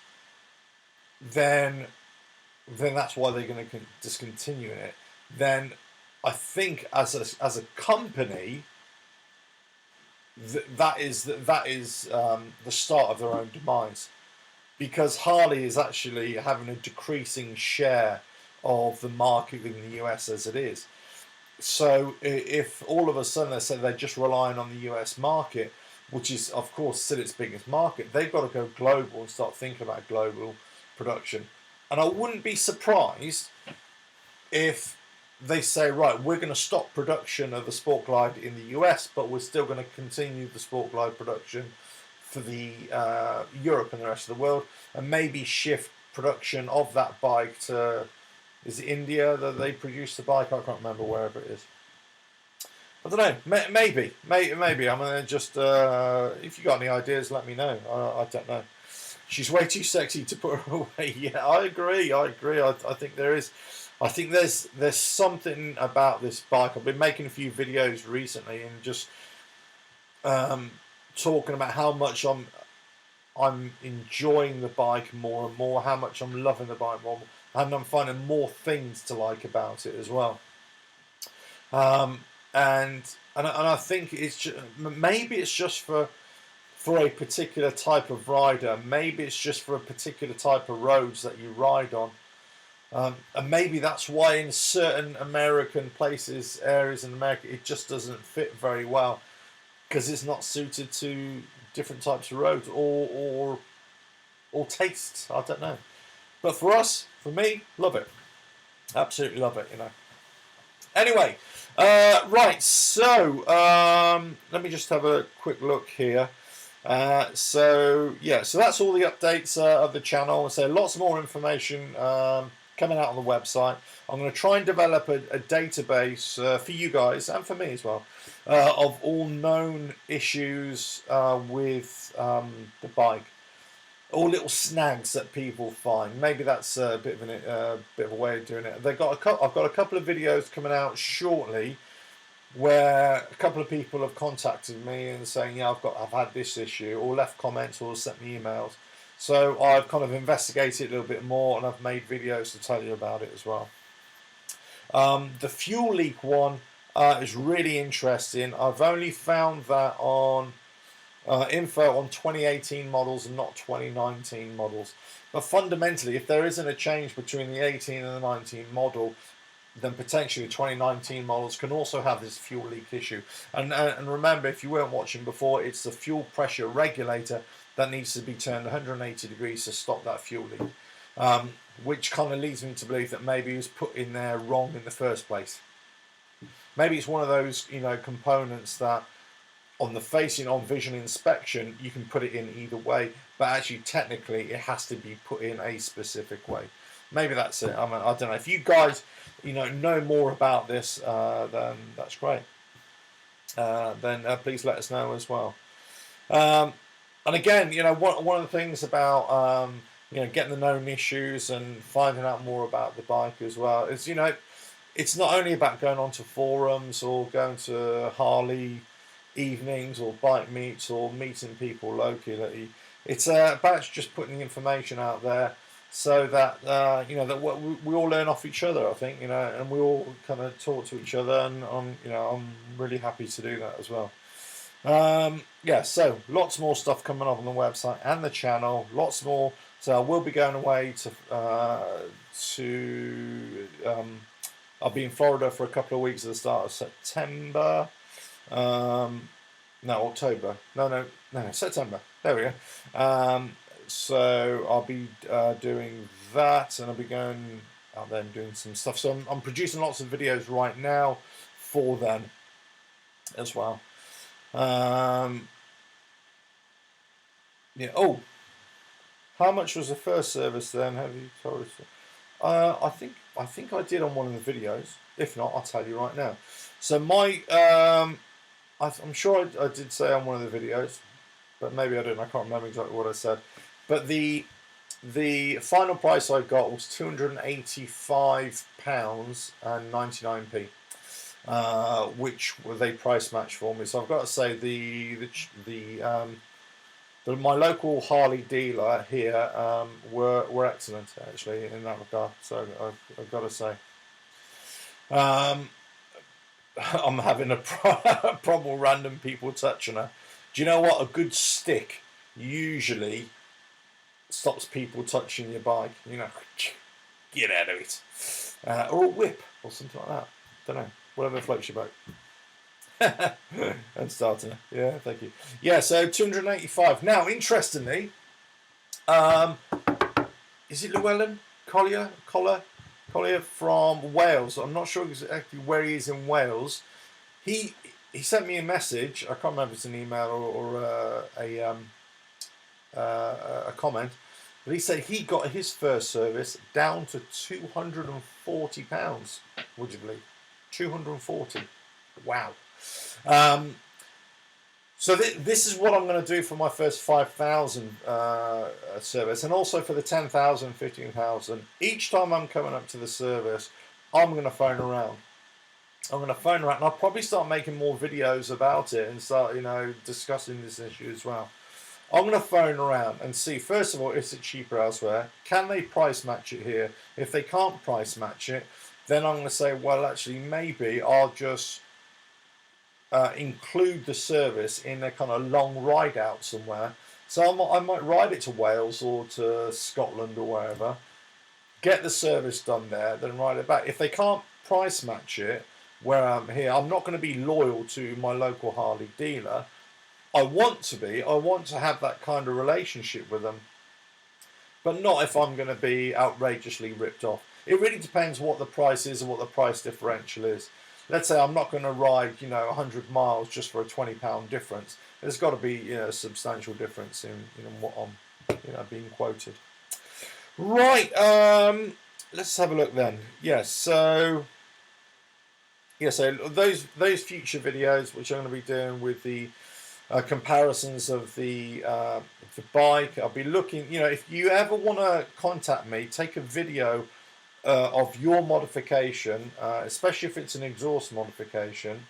then that's why they're going to discontinue it. Then I think as a company, that is the start of their own demise, because Harley is actually having a decreasing share of the market in the US as it is. So if all of a sudden they say they're just relying on the US market, which is of course still its biggest market, they've got to go global and start thinking about global production. And I wouldn't be surprised if they say, right, we're going to stop production of the Sport Glide in the US, but we're still going to continue the Sport Glide production for the Europe and the rest of the world, and maybe shift production of that bike to, is it India that they produce the bike? I can't remember, wherever it is. I don't know. Maybe. I mean, just if you got any ideas, let me know. I don't know. She's way too sexy to put her away. Yeah, I agree. I think there is. I think there's something about this bike. I've been making a few videos recently and just talking about how much I'm enjoying the bike more and more, how much I'm loving the bike more, and I'm finding more things to like about it as well. And I think maybe it's just for a particular type of rider. Maybe it's just for a particular type of roads that you ride on. And maybe that's why in certain American places, areas in America, it just doesn't fit very well, because it's not suited to different types of roads or tastes. I don't know. But for us, for me, love it. Absolutely love it, you know. Anyway, right, so let me just have a quick look here. So that's all the updates of the channel. So lots more information coming out on the website. I'm going to try and develop a database for you guys and for me as well of all known issues with the bike, all little snags that people find. Maybe that's a bit of a way of doing it. I've got a couple of videos coming out shortly where a couple of people have contacted me and saying, yeah, I've had this issue, or left comments or sent me emails. So I've kind of investigated it a little bit more, and I've made videos to tell you about it as well. The fuel leak one is really interesting. I've only found that on info on 2018 models and not 2019 models. But fundamentally, if there isn't a change between the 18 and the 19 model, then potentially 2019 models can also have this fuel leak issue. And remember, if you weren't watching before, it's the fuel pressure regulator that needs to be turned 180 degrees to stop that fuel leak, which kind of leads me to believe that maybe it was put in there wrong in the first place. Maybe it's one of those, you know, components that on the facing on visual inspection you can put it in either way, but actually technically it has to be put in a specific way. Maybe that's it. I mean, I don't know. If you guys, you know more about this, then that's great. Then please let us know as well. And again, you know, one of the things about you know, getting the known issues and finding out more about the bike as well is, you know, it's not only about going onto forums or going to Harley evenings or bike meets or meeting people locally. It's about just putting the information out there so that you know, that we all learn off each other, I think, you know, and we all kind of talk to each other, and I'm really happy to do that as well. Yeah, so lots more stuff coming up on the website and the channel, lots more. So I will be going away to I'll be in Florida for a couple of weeks at the start of September. No, October. No, September. There we go. So I'll be doing that, and I'll be going out there and doing some stuff. So I'm producing lots of videos right now for them as well. Yeah. Oh, how much was the first service then? Have you told us? I think I did on one of the videos. If not, I'll tell you right now. So my I'm sure I did say on one of the videos, but maybe I didn't. I can't remember exactly what I said. But the final price I got was £285.99p, which they price match for me. So I've got to say my local Harley dealer here were excellent actually in that regard. So I've got to say. I'm having a problem with random people touching her. Do you know what? A good stick usually stops people touching your bike. You know, get out of it. Or a whip or something like that. Don't know. Whatever floats your boat. And starting her. Yeah, thank you. Yeah, so 285. Now, interestingly, is it Llewellyn Collier from Wales? I'm not sure exactly where he is in Wales. He sent me a message. I can't remember if it's an email or a comment, but he said he got his first service down to £240. Would you believe? 240. Wow. So this is what I'm going to do for my first 5,000 service, and also for the 10,000, 15,000. Each time I'm coming up to the service, I'm going to phone around. And I'll probably start making more videos about it and start, you know, discussing this issue as well. I'm going to phone around and see, first of all, is it cheaper elsewhere? Can they price match it here? If they can't price match it, then I'm going to say, well, actually, maybe I'll just include the service in a kind of long ride out somewhere. So I might ride it to Wales or to Scotland or wherever, get the service done there, then ride it back. If they can't price match it where I'm here, I'm not going to be loyal to my local Harley dealer. I want to have that kind of relationship with them, but not if I'm going to be outrageously ripped off. It really depends what the price is and what the price differential is. Let's say I'm not going to ride, you know, 100 miles just for a £20 difference. There's got to be, you know, a substantial difference in what I'm, you know, being quoted. Right. Let's have a look then. Yes. So those future videos, which I'm going to be doing with the comparisons of the bike, I'll be looking. You know, if you ever want to contact me, take a video of your modification, especially if it's an exhaust modification,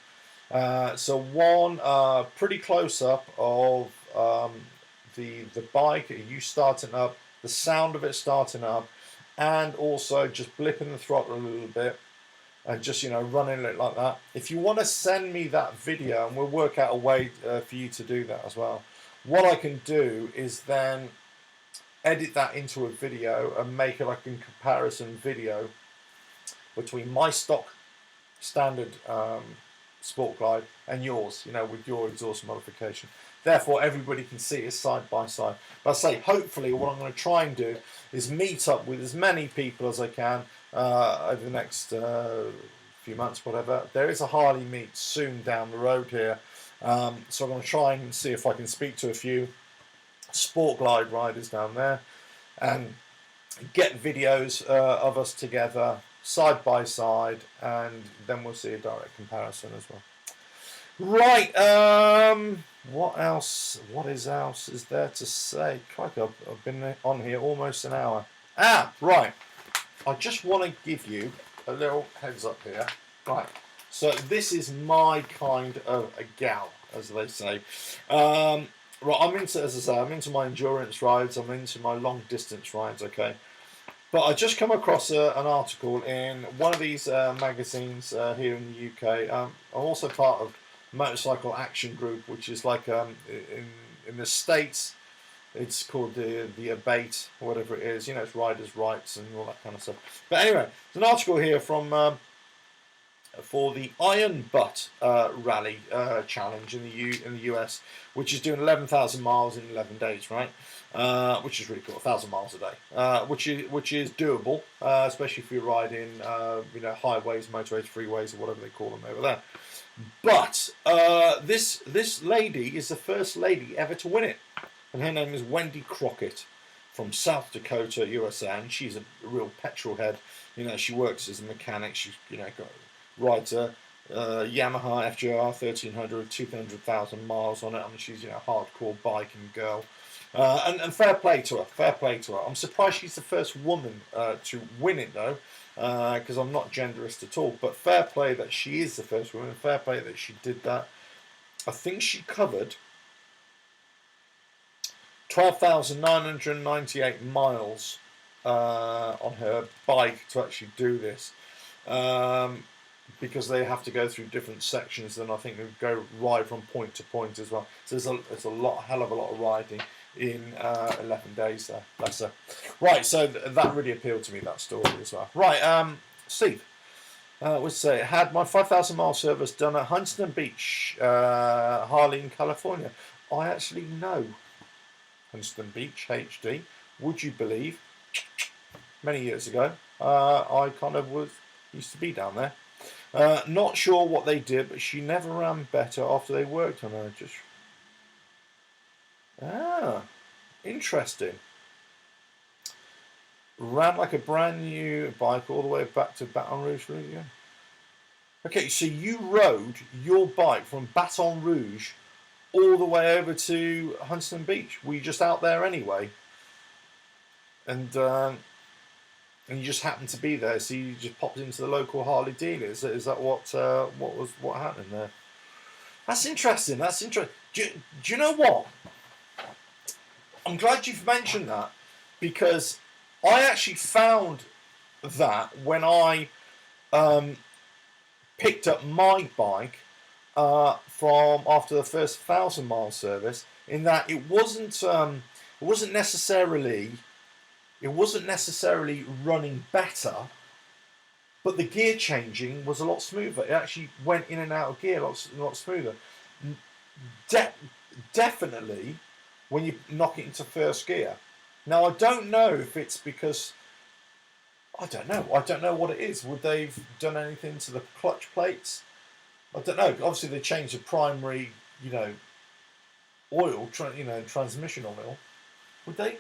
So one pretty close up of the bike, you starting up, the sound of it starting up, and also just blipping the throttle a little bit, and just, you know, running it like that. If you want to send me that video, and we'll work out a way for you to do that as well, what I can do is then edit that into a video and make it like a comparison video between my stock standard Sport Glide and yours, you know, with your exhaust modification. Therefore, everybody can see it side by side. But I say, hopefully, what I'm going to try and do is meet up with as many people as I can over the next few months, whatever. There is a Harley meet soon down the road here, so I'm going to try and see if I can speak to a few Sport Glide riders down there and get videos of us together side by side, and then we'll see a direct comparison as well. Right, what else? What else is there to say? Crikey, I've been on here almost an hour. Right. I just want to give you a little heads up here. Right. So this is my kind of a gal, as they say. Right, I'm into, as I say, I'm into my endurance rides. I'm into my long distance rides. Okay. But I just come across an article in one of these magazines here in the UK. I'm also part of Motorcycle Action Group, which is like in the States, it's called the Abate, or whatever it is. You know, it's riders' rights and all that kind of stuff. But anyway, there's an article here from for the Iron Butt Rally Challenge in the US, which is doing 11,000 miles in 11 days, right? Which is really cool, 1,000 miles a day, which is doable, especially if you're riding, you know, highways, motorways, freeways, or whatever they call them over there. But this lady is the first lady ever to win it, and her name is Wendy Crockett from South Dakota, USA, and she's a real petrol head. You know, she works as a mechanic. She's, you know, rides a Yamaha FJR 1300, 200,000 miles on it. I mean, she's, you know, hardcore biking girl. And fair play to her, fair play to her. I'm surprised she's the first woman to win it, though, because I'm not genderist at all. But fair play that she is the first woman, fair play that she did that. I think she covered 12,998 miles on her bike to actually do this. Because they have to go through different sections, then I think they go ride from point to point as well. So there's a hell of a lot of riding in 11 days there. That's right. So that really appealed to me, that story as well. Right, Steve. Let's say had my 5,000 mile service done at Huntington Beach, Harley in California. I actually know Huntington Beach HD. Would you believe? Many years ago, I kind of used to be down there. Not sure what they did, but she never ran better after they worked on her. Just interesting. Ran like a brand new bike all the way back to Baton Rouge, really. Okay, so you rode your bike from Baton Rouge all the way over to Huntington Beach. Were you just out there anyway? And you just happened to be there, so you just popped into the local Harley dealers. Is that what happened there? That's interesting. That's interesting. Do you know what? I'm glad you've mentioned that, because I actually found that when I picked up my bike from after the first 1,000 mile service, in that it wasn't necessarily running better, but the gear changing was a lot smoother. It actually went in and out of gear a lot smoother. Definitely when you knock it into first gear. Now, I don't know if it's because, I don't know what it is. Would they've done anything to the clutch plates? I don't know. Obviously, they changed the primary, you know, oil, transmission oil. Would they?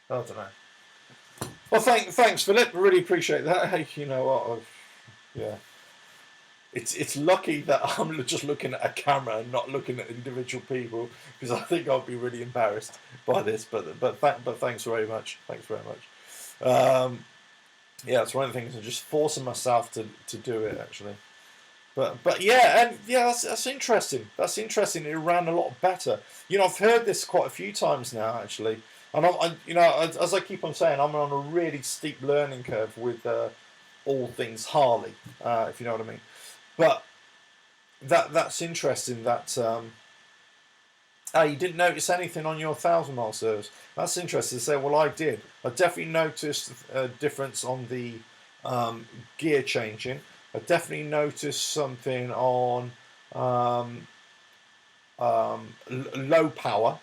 I don't know. Well, thanks, Philip. Really appreciate that. Hey, you know what? Yeah. It's lucky that I'm just looking at a camera and not looking at individual people, because I think I'd be really embarrassed by this. But thanks very much. Thanks very much. Yeah, it's one of the things I'm just forcing myself to do it, actually. But yeah, and yeah, that's interesting. That's interesting. It ran a lot better. You know, I've heard this quite a few times now, actually. And you know, as I keep on saying, I'm on a really steep learning curve with all things Harley, if you know what I mean. But that's interesting. That you didn't notice anything on your 1,000 mile service. That's interesting to say. Well, I did. I definitely noticed a difference on the gear changing. I definitely noticed something on low power,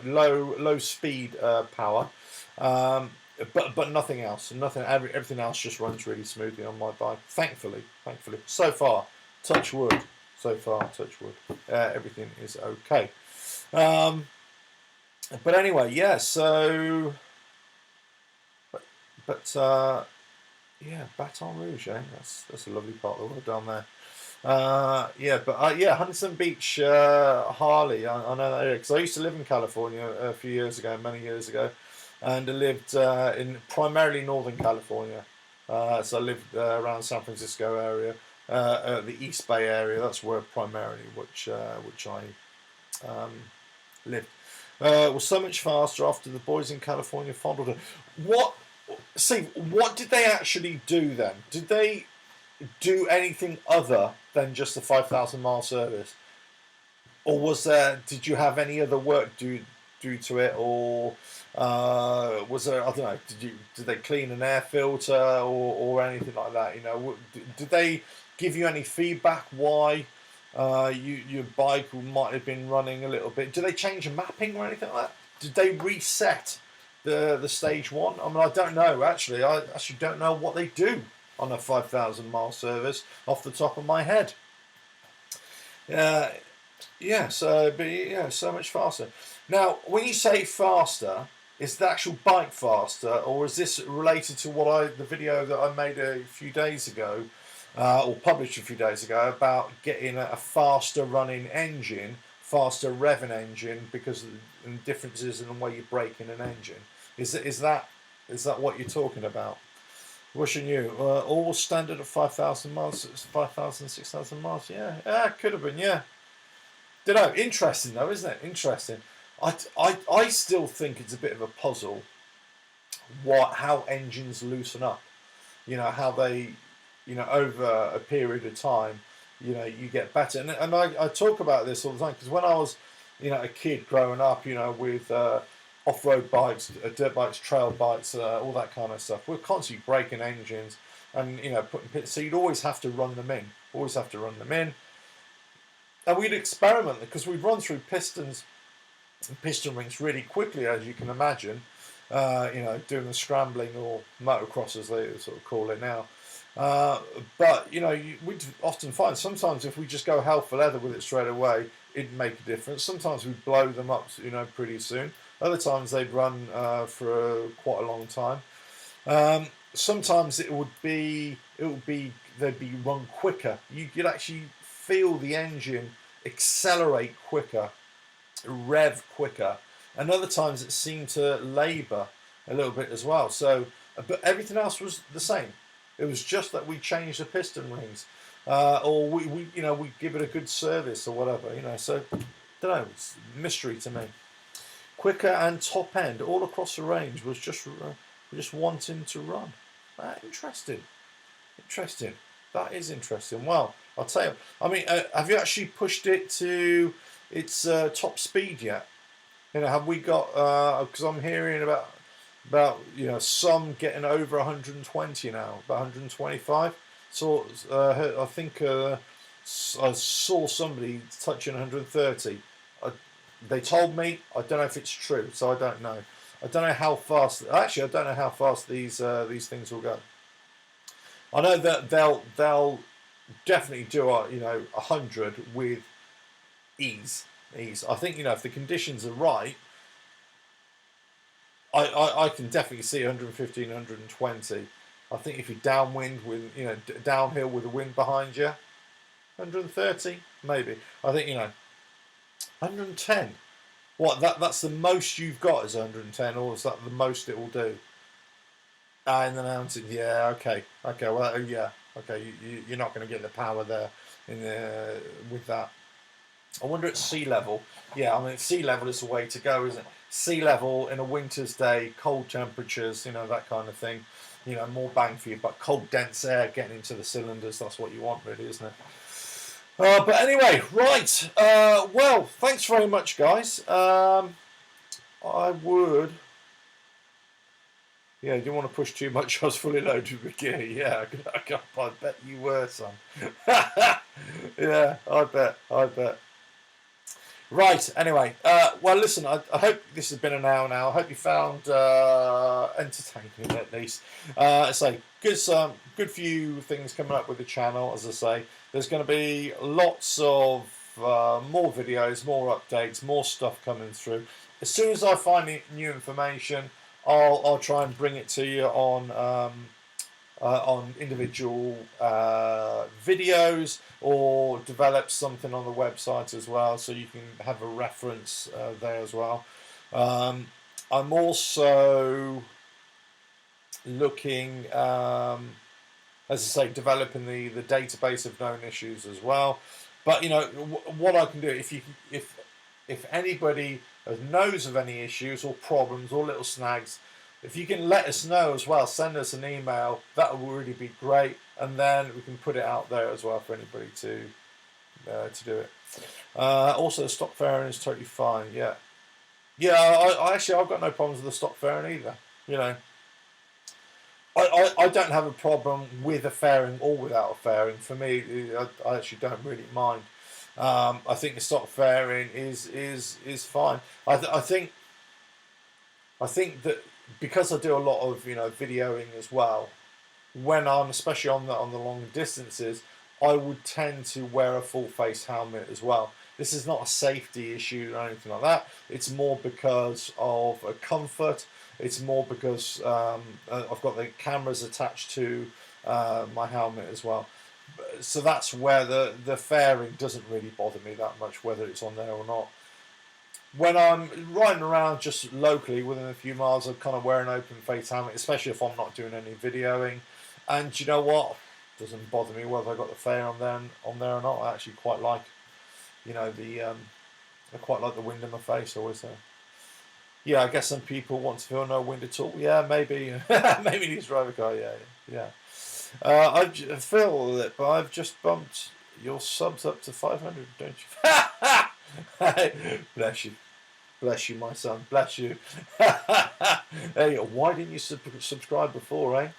low speed power, but nothing else. Nothing. Everything else just runs really smoothly on my bike. Thankfully. So far, touch wood. So far, touch wood. Everything is okay. But anyway, yeah. So, but yeah, Baton Rouge. That's a lovely part of the world down there. Yeah, but yeah, Huntington Beach, Harley. I know that area because I used to live in California a few years ago, many years ago, and I lived in primarily Northern California. So I lived around San Francisco area, the East Bay area. That's where primarily which I lived. Was so much faster after the boys in California fondled it. What? See, what did they actually do then? Did they do anything other than just the 5,000 mile service, or was there? Did you have any other work due to it, or was there? I don't know. Did they clean an air filter or anything like that? You know, did they give you any feedback why your bike might have been running a little bit? Did they change the mapping or anything like that? Did they reset the stage one? I mean, I don't know actually. I actually don't know what they do on a 5,000 mile service off the top of my head. Yeah, so but yeah, so much faster. Now, when you say faster, is the actual bike faster, or is this related to the video that I made a few days ago, or published a few days ago about getting a faster running engine, faster revving engine because of the differences in the way you brake in an engine? Is that what you're talking about? Wishing you all standard at 5,000 miles, 5,000, 6,000 miles. Yeah, could have been. Yeah, don't know. Interesting though, isn't it? Interesting. I still think it's a bit of a puzzle. How engines loosen up. You know how they, over a period of time, you get better. And I talk about this all the time because when I was, a kid growing up, with off-road bikes, dirt bikes, trail bikes, all that kind of stuff. We're constantly breaking engines and putting pits. So you'd always have to run them in. And we'd experiment because we'd run through pistons and piston rings really quickly, as you can imagine. Doing the scrambling or motocross as they sort of call it now. But we'd often find sometimes if we just go hell for leather with it straight away, it'd make a difference. Sometimes we'd blow them up, pretty soon. Other times they'd run for quite a long time. Sometimes they'd be run quicker. You'd actually feel the engine accelerate quicker, rev quicker, and other times it seemed to labour a little bit as well. So, but everything else was the same. It was just that we changed the piston rings, or we give it a good service or whatever. So don't know. It's a mystery to me. Quicker and top end all across the range was just wanting to run. Interesting. That is interesting. Well, I'll tell you. I mean, have you actually pushed it to its top speed yet? Have we got? Because I'm hearing about some getting over 120 now, about 125. So I think I saw somebody touching 130. They told me. I don't know if it's true, so I don't know. I don't know how fast. Actually, I don't know how fast these things will go. I know that they'll definitely do 100 with ease. I think if the conditions are right, I can definitely see 115, 120. I think if you're downwind with downhill with the wind behind you, 130 maybe. I think 110. What that's the most you've got is 110, or is that the most it will do? In the mountains, yeah, okay, well, yeah, okay. You're not going to get the power there with that. I wonder at sea level. Yeah, I mean, sea level is the way to go, isn't it? Sea level in a winter's day, cold temperatures, you know, that kind of thing. You know, more bang for you, but cold, dense air getting into the cylinders, that's what you want, really, isn't it? But anyway, right. Well, thanks very much, guys. I would... Yeah, you didn't want to push too much. I was fully loaded with gear. Yeah, I bet you were, son. Yeah, I bet. Right, anyway. Well, listen, I hope this has been an hour now. I hope you found entertaining, at least. I say, good few things coming up with the channel, as I say. There's going to be lots of more videos, more updates, more stuff coming through. As soon as I find new information, I'll try and bring it to you on individual videos, or develop something on the website as well, so you can have a reference there as well. I'm also looking, as I say, developing the database of known issues as well. But you know what I can do, if anybody knows of any issues or problems or little snags, if you can let us know as well, send us an email, that would really be great, and then we can put it out there as well for anybody to do it. Also, the stock fairing is totally fine. Yeah, I've got no problems with the stock fairing either. You know, I don't have a problem with a fairing or without a fairing. For me, I actually don't really mind. I think the stock fairing is fine. I think that because I do a lot of videoing as well, when I'm especially on the long distances, I would tend to wear a full face helmet as well. This is not a safety issue or anything like that. It's more because of comfort. It's more because I've got the cameras attached to my helmet as well. So that's where the fairing doesn't really bother me that much, whether it's on there or not. When I'm riding around just locally within a few miles, I kind of wear an open face helmet, especially if I'm not doing any videoing. And you know what? It doesn't bother me whether I got the fairing on there or not. I actually quite like, I quite like the wind in my face always there. Yeah, I guess some people want to feel no wind at all. Yeah, maybe maybe needs to drive a car. Yeah. I feel it, but I've just bumped your subs up to 500, don't you? Bless you, my son. Bless you. Hey, why didn't you subscribe before, eh?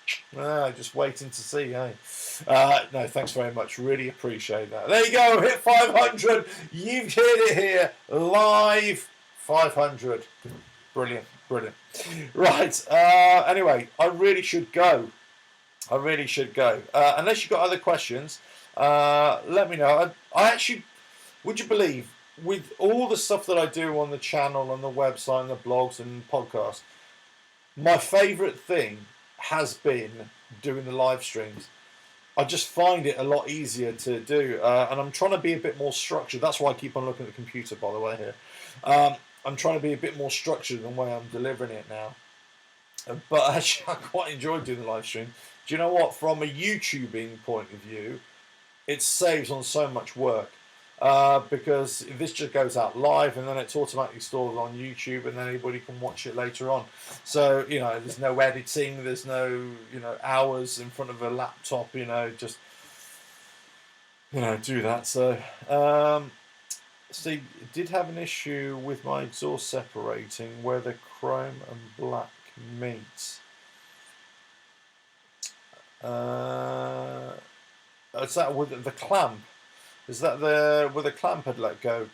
Just waiting to see, eh? No, thanks very much. Really appreciate that. There you go. Hit 500. You've hit it here live. 500. Brilliant. Right. Anyway, I really should go. Unless you've got other questions, let me know. I actually, would you believe, with all the stuff that I do on the channel, on the website, and the blogs and podcasts, my favourite thing has been doing the live streams. I just find it a lot easier to do, and I'm trying to be a bit more structured. That's why I keep on looking at the computer, by the way, here. I'm trying to be a bit more structured in the way I'm delivering it now. But actually, I quite enjoy doing the live stream. Do you know what? From a YouTubing point of view, it saves on so much work. Because this just goes out live and then it's automatically stored on YouTube, and then anybody can watch it later on. So, there's no editing, there's no, hours in front of a laptop, just, do that. So, Steve did have an issue with my exhaust separating where the chrome and black meet. Is that with the clamp? Is that where the clamp had let go?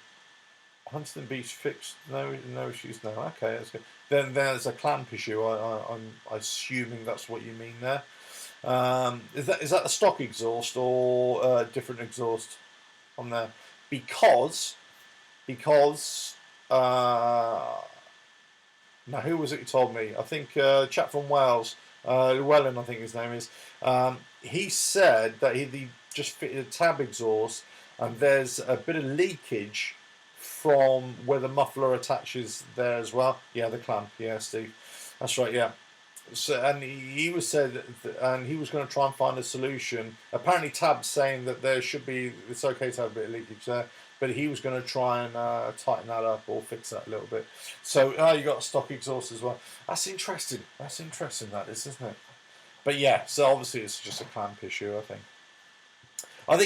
Huntington Beach fixed, no issues now. Okay, that's good. Then there's a clamp issue. I'm assuming that's what you mean there. Is that the stock exhaust or different exhaust on there? Because now who was it who told me? I think a chap from Wales, Llewellyn, I think his name is. He said that he just fitted a tab exhaust, and there's a bit of leakage from where the muffler attaches there as well. Yeah, the clamp. Yeah, Steve, that's right. Yeah. So, and he was said, and he was going to try and find a solution. Apparently, Tab's saying that there should be, it's okay to have a bit of leakage there, but he was going to try and tighten that up or fix that a little bit. So you got stock exhaust as well. That's interesting. That's interesting, that is, isn't it? But yeah, so obviously it's just a clamp issue, I think.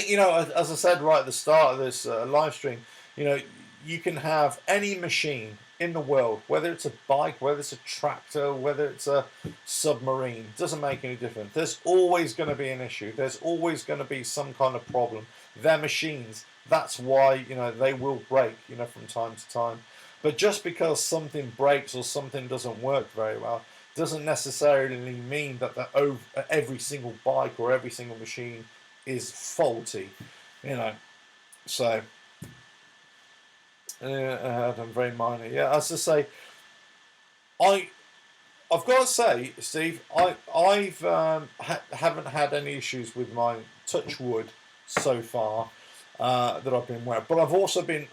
You know, as I said right at the start of this live stream, you know, you can have any machine in the world, whether it's a bike, whether it's a tractor, whether it's a submarine, doesn't make any difference. There's always going to be an issue. There's always going to be some kind of problem. They're machines. That's why, you know, they will break, you know, from time to time. But just because something breaks or something doesn't work very well doesn't necessarily mean that every single bike or every single machine is faulty, you know. So I'm very minor. Yeah, as I say, I've got to say, Steve, I've haven't had any issues with my touch wood so far that I've been wearing. But I've also been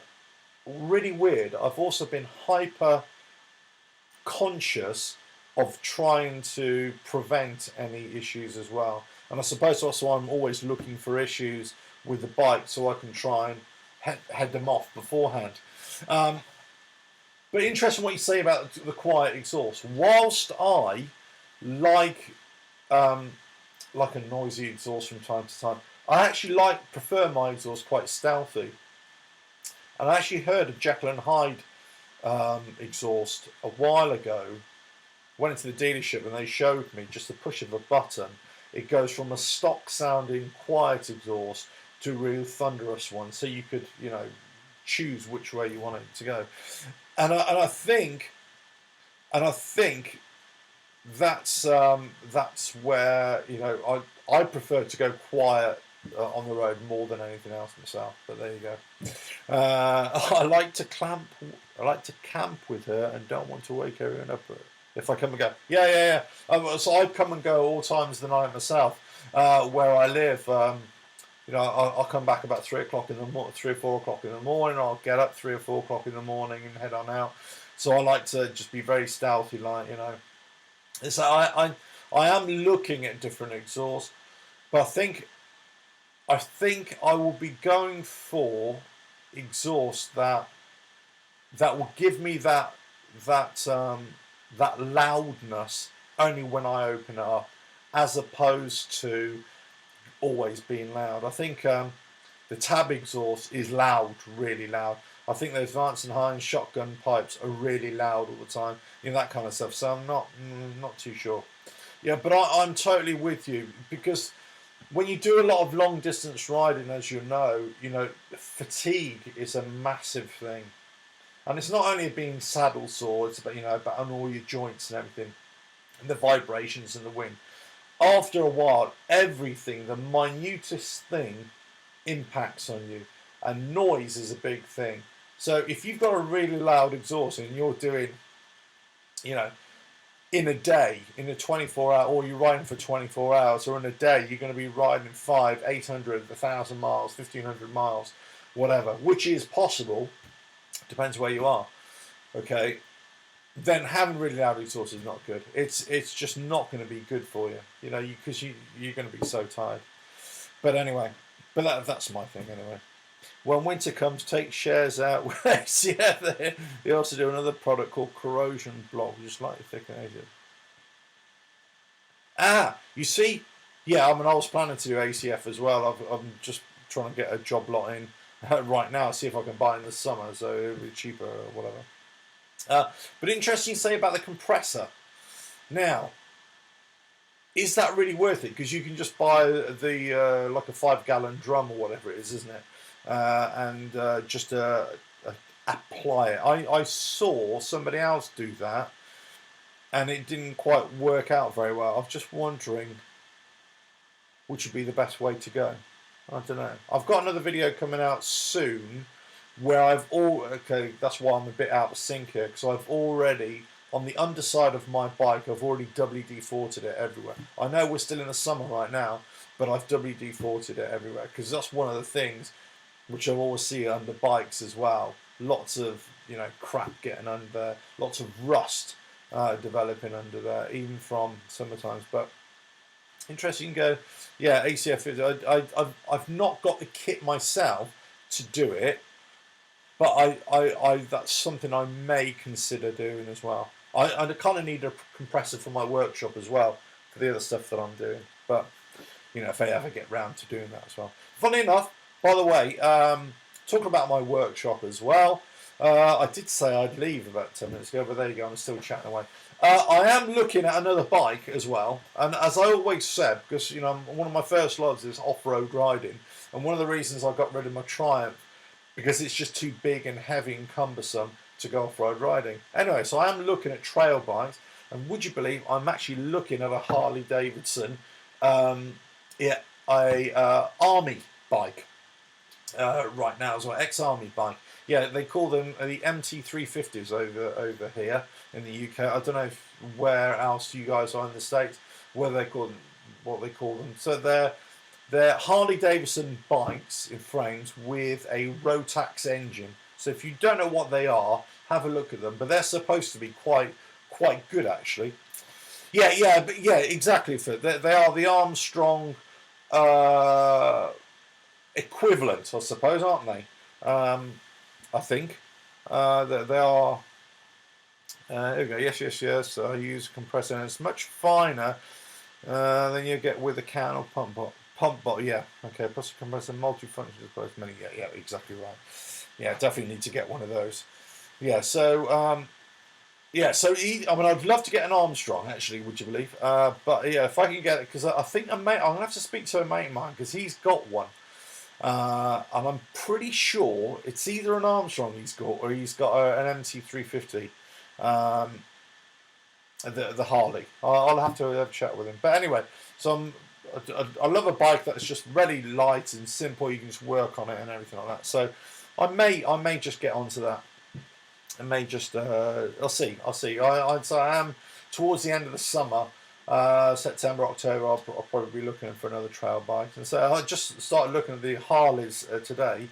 really weird. I've also been hyper conscious of trying to prevent any issues as well. And I suppose that's why I'm always looking for issues with the bike so I can try and head them off beforehand. But interesting what you say about the quiet exhaust. Whilst I like a noisy exhaust from time to time, I actually prefer my exhaust quite stealthy. And I actually heard a Jekyll and Hyde exhaust a while ago. Went into the dealership and they showed me just the push of a button. It goes from a stock sounding quiet exhaust to a real thunderous one. So you could, you know, choose which way you want it to go. And I think that's where, you know, I prefer to go quiet on the road more than anything else myself. But there you go. I like to camp with her and don't want to wake everyone up. If I come and go, yeah. So I come and go all times of the night myself. Where I live, you know, I'll come back about 3 o'clock in the morning, 3 or 4 o'clock in the morning. I'll get up 3 or 4 o'clock in the morning and head on out. So I like to just be very stealthy, like, you know. So I am looking at different exhausts, but I think I will be going for exhaust that will give me that loudness only when I open it up, as opposed to always being loud. I think the tab exhaust is loud, really loud. I think those Vance and Hines shotgun pipes are really loud all the time, you know, that kind of stuff. So I'm not too sure. Yeah, but I'm totally with you, because when you do a lot of long distance riding, as you know, fatigue is a massive thing. And it's not only being saddle sore, it's about, you know, about on all your joints and everything, and the vibrations and the wind. After a while, everything, the minutest thing, impacts on you, and noise is a big thing. So if you've got a really loud exhaust and you're doing, you know, in a day, in a 24-hour, or you're riding for 24 hours, or in a day, you're going to be riding 500, 800, 1,000 miles, 1,500 miles, whatever, which is possible, depends where you are, okay, then having really loud exhaust is not good. It's just not going to be good for you, you know, because you're going to be so tired. But anyway, that's my thing anyway. When winter comes, take shares out with ACF. They also do another product called Corrosion Block, just like thick and agent. You see, yeah, I was planning to do ACF as well. I'm just trying to get a job lot in right now, see if I can buy in the summer, so it'll be cheaper or whatever. But interesting to say about the compressor. Now, is that really worth it? Because you can just buy the like a 5-gallon drum or whatever it is, isn't it? And just apply it. I saw somebody else do that, and it didn't quite work out very well. I was just wondering which would be the best way to go. I don't know. I've got another video coming out soon where okay, that's why I'm a bit out of sync here, because I've already, on the underside of my bike, I've already WD-40'd it everywhere. I know we're still in the summer right now, but I've WD-40'd it everywhere, because that's one of the things which I always see under bikes as well. Lots of, you know, crap getting under, lots of rust developing under there, even from summertimes. But interesting. Go, yeah. ACF is. I've not got the kit myself to do it, but that's something I may consider doing as well. I kind of need a compressor for my workshop as well for the other stuff that I'm doing. But you know, if I ever get round to doing that as well. Funny enough, by the way, talk about my workshop as well. I did say I'd leave about 10 minutes ago, but there you go, I'm still chatting away. I am looking at another bike as well, and as I always said, because you know, one of my first loves is off-road riding, and one of the reasons I got rid of my Triumph, because it's just too big and heavy and cumbersome to go off-road riding. Anyway, so I am looking at trail bikes, and would you believe I'm actually looking at a Harley-Davidson, army bike right now as well, ex-army bike. Yeah, they call them the MT350s over here in the UK. I don't know where else you guys are in the States, where they call them, what they call them. So they're Harley-Davidson bikes in frames with a Rotax engine. So if you don't know what they are, have a look at them. But they're supposed to be quite good actually. Yeah, exactly. They are the Armstrong equivalent, I suppose, aren't they? I think they are. Here we go. Yes. I use a compressor, and it's much finer than you get with a can or pump bottle. Yeah. Okay. Plus a compressor, multi-function as both many. Yeah. Exactly right. Yeah. Definitely need to get one of those. Yeah. So. So I mean, I'd love to get an Armstrong, actually, would you believe? But yeah, if I can get it, because I think I'm going to have to speak to a mate of mine, because he's got one. And I'm pretty sure it's either an Armstrong he's got, or he's got an MT350, the Harley. I'll have to have a chat with him. But anyway, so I love a bike that's just really light and simple. You can just work on it and everything like that. So I may just get onto that. I may just I'll see. I'd say I am towards the end of the summer, September, October. I'll probably be looking for another trail bike. And so I just started looking at the Harleys today,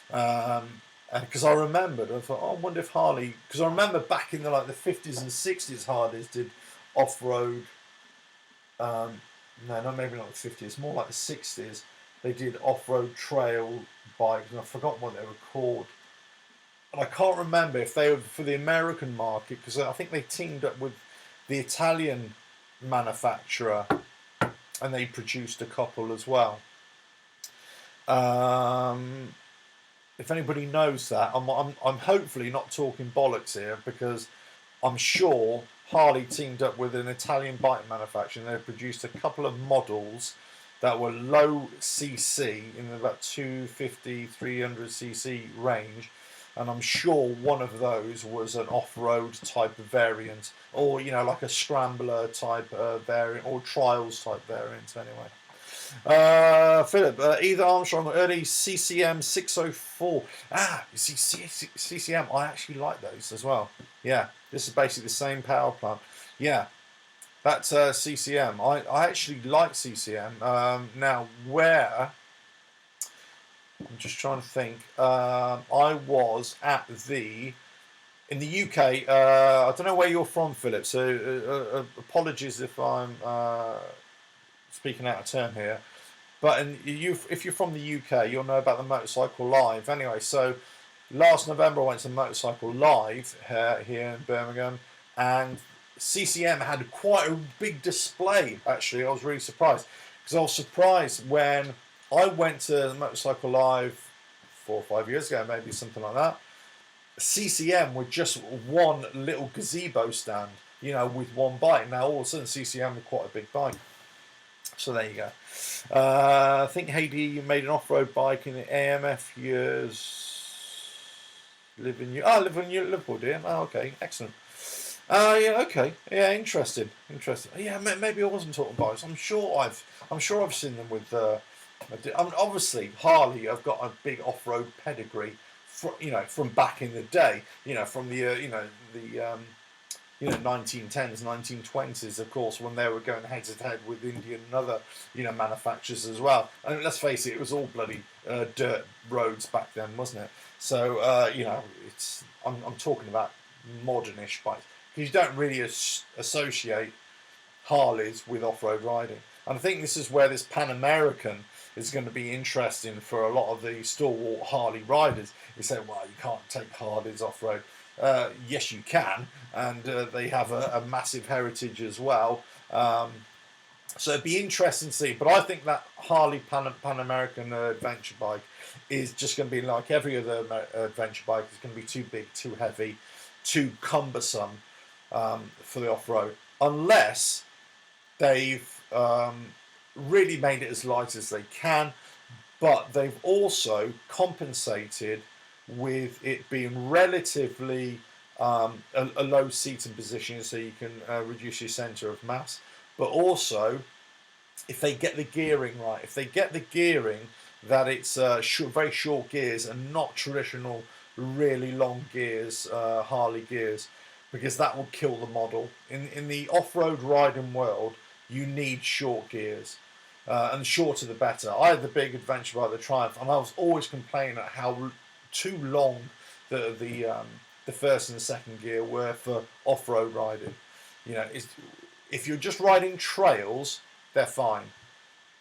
because I remembered. I thought, I wonder if Harley, because I remember back in the 50s and 60s, Harleys did off-road. No, maybe not the 50s. More like the 60s. They did off-road trail bikes, and I forgot what they were called. And I can't remember if they were for the American market, because I think they teamed up with the Italian manufacturer, and they produced a couple as well. If anybody knows that, I'm hopefully not talking bollocks here, because I'm sure Harley teamed up with an Italian bike manufacturer, and they produced a couple of models that were low cc in about 250, 300 cc range. And I'm sure one of those was an off-road type of variant, or like a scrambler type variant, or trials type variant. Anyway, Philip, either Armstrong or early CCM 604. You see, CCM, I actually like those as well. Yeah, this is basically the same power plant. Yeah, that's CCM. I actually like CCM. Now, where? I'm just trying to think. I was at in the UK. I don't know where you're from, Philip. So apologies if I'm speaking out of turn here. But if you're from the UK, you'll know about the Motorcycle Live. Anyway, so last November I went to Motorcycle Live here in Birmingham, and CCM had quite a big display. Actually, I was really surprised, because I was surprised when I went to Motorcycle Live 4 or 5 years ago, maybe something like that. CCM with just one little gazebo stand, with one bike. Now all of a sudden CCM with quite a big bike. So there you go. I think Heidi made an off-road bike in the AMF years. Live in Liverpool, dear. Oh, okay, excellent. Okay. Yeah, interesting. Yeah, maybe I wasn't talking bikes. I'm sure I've seen them with. Obviously, Harley have got a big off-road pedigree, from back in the day, from the 1910s, 1920s, of course, when they were going head to head with Indian and other, manufacturers as well. And let's face it, it was all bloody dirt roads back then, wasn't it? So, I'm talking about modernish bikes. because you don't really associate Harleys with off-road riding. And I think this is where this Pan American is going to be interesting for a lot of the stalwart Harley riders. You say, well, you can't take Harleys off-road. Yes, you can, and they have a massive heritage as well. So it'd be interesting to see. But I think that Harley Pan American adventure bike is just going to be like every other adventure bike. It's going to be too big, too heavy, too cumbersome for the off-road, unless they've really made it as light as they can, but they've also compensated with it being relatively a low seating position, so you can reduce your centre of mass. But also, if they get the gearing right, if they get the gearing that it's very short gears and not traditional really long gears, Harley gears, because that will kill the model. In the off-road riding world, you need short gears, and the shorter the better. I had the big adventure bike, the Triumph, and I was always complaining at how too long the first and the second gear were for off-road riding. You know, if you're just riding trails, they're fine.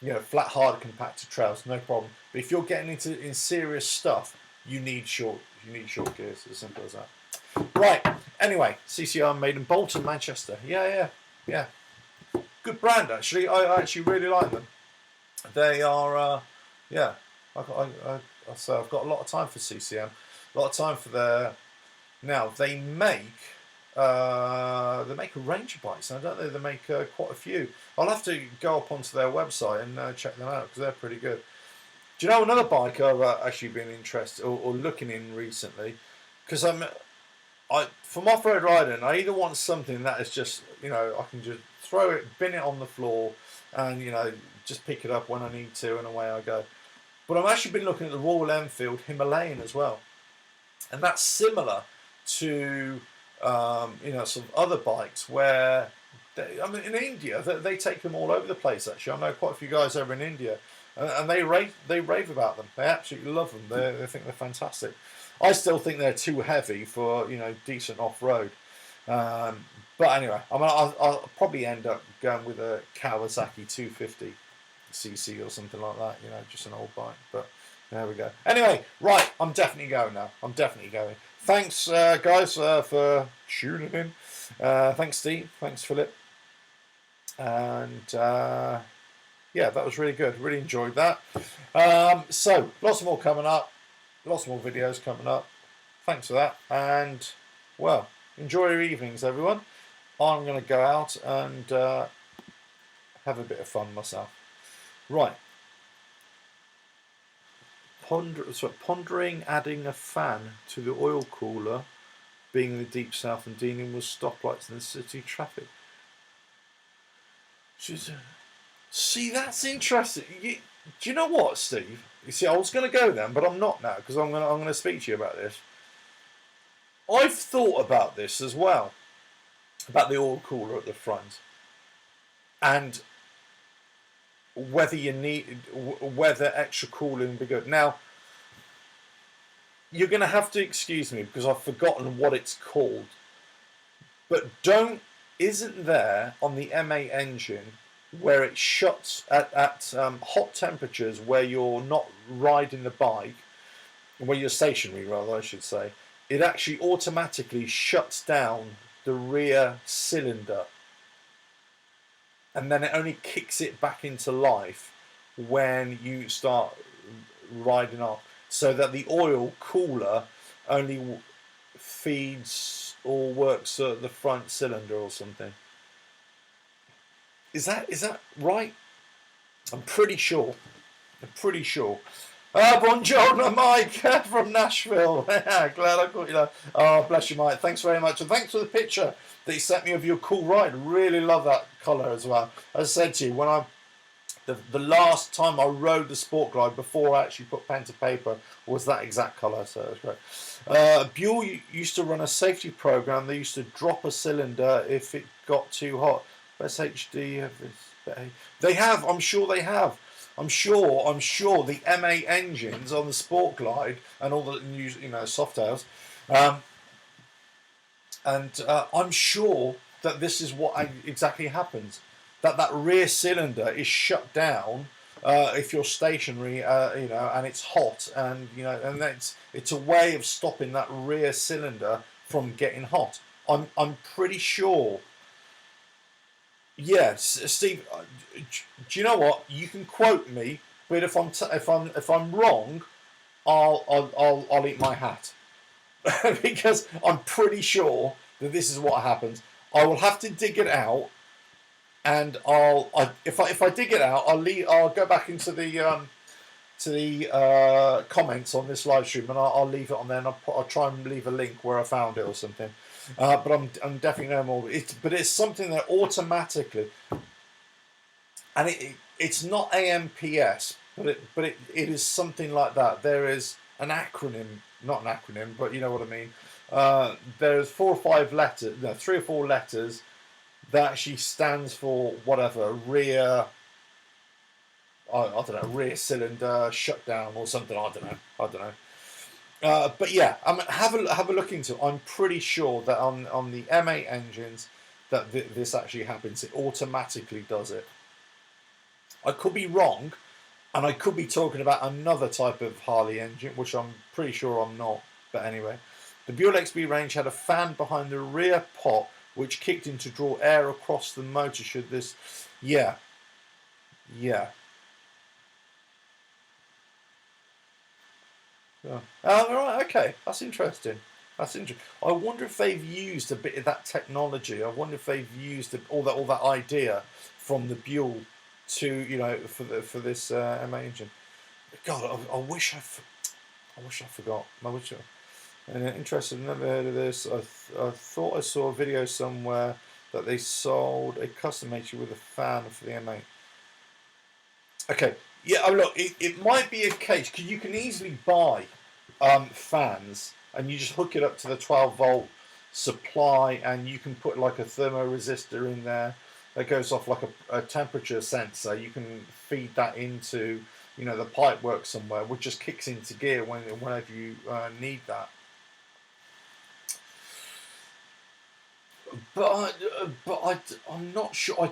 You know, flat, hard, compacted trails, no problem. But if you're getting in serious stuff, you need short gears. As simple as that. Right. Anyway, CCR made in Bolton, Manchester. Yeah. Good brand, actually. I actually really like them. They are, yeah. So I've got a lot of time for CCM. A lot of time for their. Now they make a range of bikes, and I don't know, they make quite a few. I'll have to go up onto their website and check them out, because they're pretty good. Do you know another bike I've actually been interested or looking in recently? Because from off-road riding, I either want something that is just, you know, I can just throw it, bin it on the floor, and, you know, just pick it up when I need to, and away I go. But I've actually been looking at the Royal Enfield Himalayan as well, and that's similar to you know, some other bikes where in India they take them all over the place. Actually, I know quite a few guys over in India, and they rave about them. They absolutely love them. They think they're fantastic. I still think they're too heavy for, you know, decent off-road. But anyway, I'll probably end up going with a Kawasaki 250cc or something like that. You know, just an old bike. But there we go. Anyway, right, I'm definitely going now. I'm definitely going. Thanks, guys, for tuning in. Thanks, Steve. Thanks, Philip. And yeah, that was really good. Really enjoyed that. So, lots more coming up. Lots more videos coming up. Thanks for that. And, well, enjoy your evenings, everyone. I'm going to go out and have a bit of fun myself. Right. Pondering adding a fan to the oil cooler, being in the deep south and dealing with stoplights in the city traffic. See, that's interesting. Do you know what, Steve? You see, I was going to go then, but I'm not now, because I'm going to speak to you about this. I've thought about this as well, about the oil cooler at the front, and whether extra cooling would be good. Now, you're going to have to excuse me because I've forgotten what it's called, but isn't there on the MA engine where it shuts at hot temperatures, where you're not riding the bike, where you're stationary rather, I should say, it actually automatically shuts down the rear cylinder, and then it only kicks it back into life when you start riding off, so that the oil cooler only feeds or works at the front cylinder or something. Is that right? I'm pretty sure. Buongiorno, Mike from Nashville. Glad I caught you there. Oh, bless you, Mike. Thanks very much. And thanks for the picture that you sent me of your cool ride. Really love that colour as well. As I said to you, the last time I rode the Sport Glide before I actually put pen to paper was that exact colour, so it was great. Buell used to run a safety program. They used to drop a cylinder if it got too hot. SHD have this. They have. I'm sure they have. I'm sure the MA engines on the Sport Glide and all the new, Softails, And I'm sure that this is what exactly happens. That rear cylinder is shut down if you're stationary, you know, and it's hot, and you know, and it's a way of stopping that rear cylinder from getting hot. I'm pretty sure. Yes, Steve. Do you know what? You can quote me, but if I'm wrong, I'll eat my hat. Because I'm pretty sure that this is what happens. I will have to dig it out, and if I dig it out, I'll go back into the comments on this live stream, and I'll leave it on there, and I'll try and leave a link where I found it or something. But I'm definitely no more. But it's something that automatically, and it's not AMPS, but it is something like that. There is an acronym, not an acronym, but you know what I mean. There's 4 or 5 letters, no, 3 or 4 letters that actually stands for whatever, rear. I don't know, rear cylinder shutdown or something. I don't know. But yeah, have a look into it. I'm pretty sure that on the M8 engines that this actually happens. It automatically does it. I could be wrong, and I could be talking about another type of Harley engine, which I'm pretty sure I'm not. But anyway, the Buell XB range had a fan behind the rear pot, which kicked in to draw air across the motor. Should this, yeah. Oh, right, okay, that's interesting. That's interesting. I wonder if they've used a bit of that technology. I wonder if they've used all that idea from the Buell to, you know, for this M8 engine. God, I wish I forgot. Interested. Never heard of this. I thought I saw a video somewhere that they sold a custom HU with a fan for the M8. Okay. Yeah, look, it might be a case because you can easily buy fans and you just hook it up to the 12-volt supply, and you can put like a thermoresistor in there that goes off like a temperature sensor. You can feed that into, you know, the pipe work somewhere, which just kicks into gear whenever you need that. I'm not sure.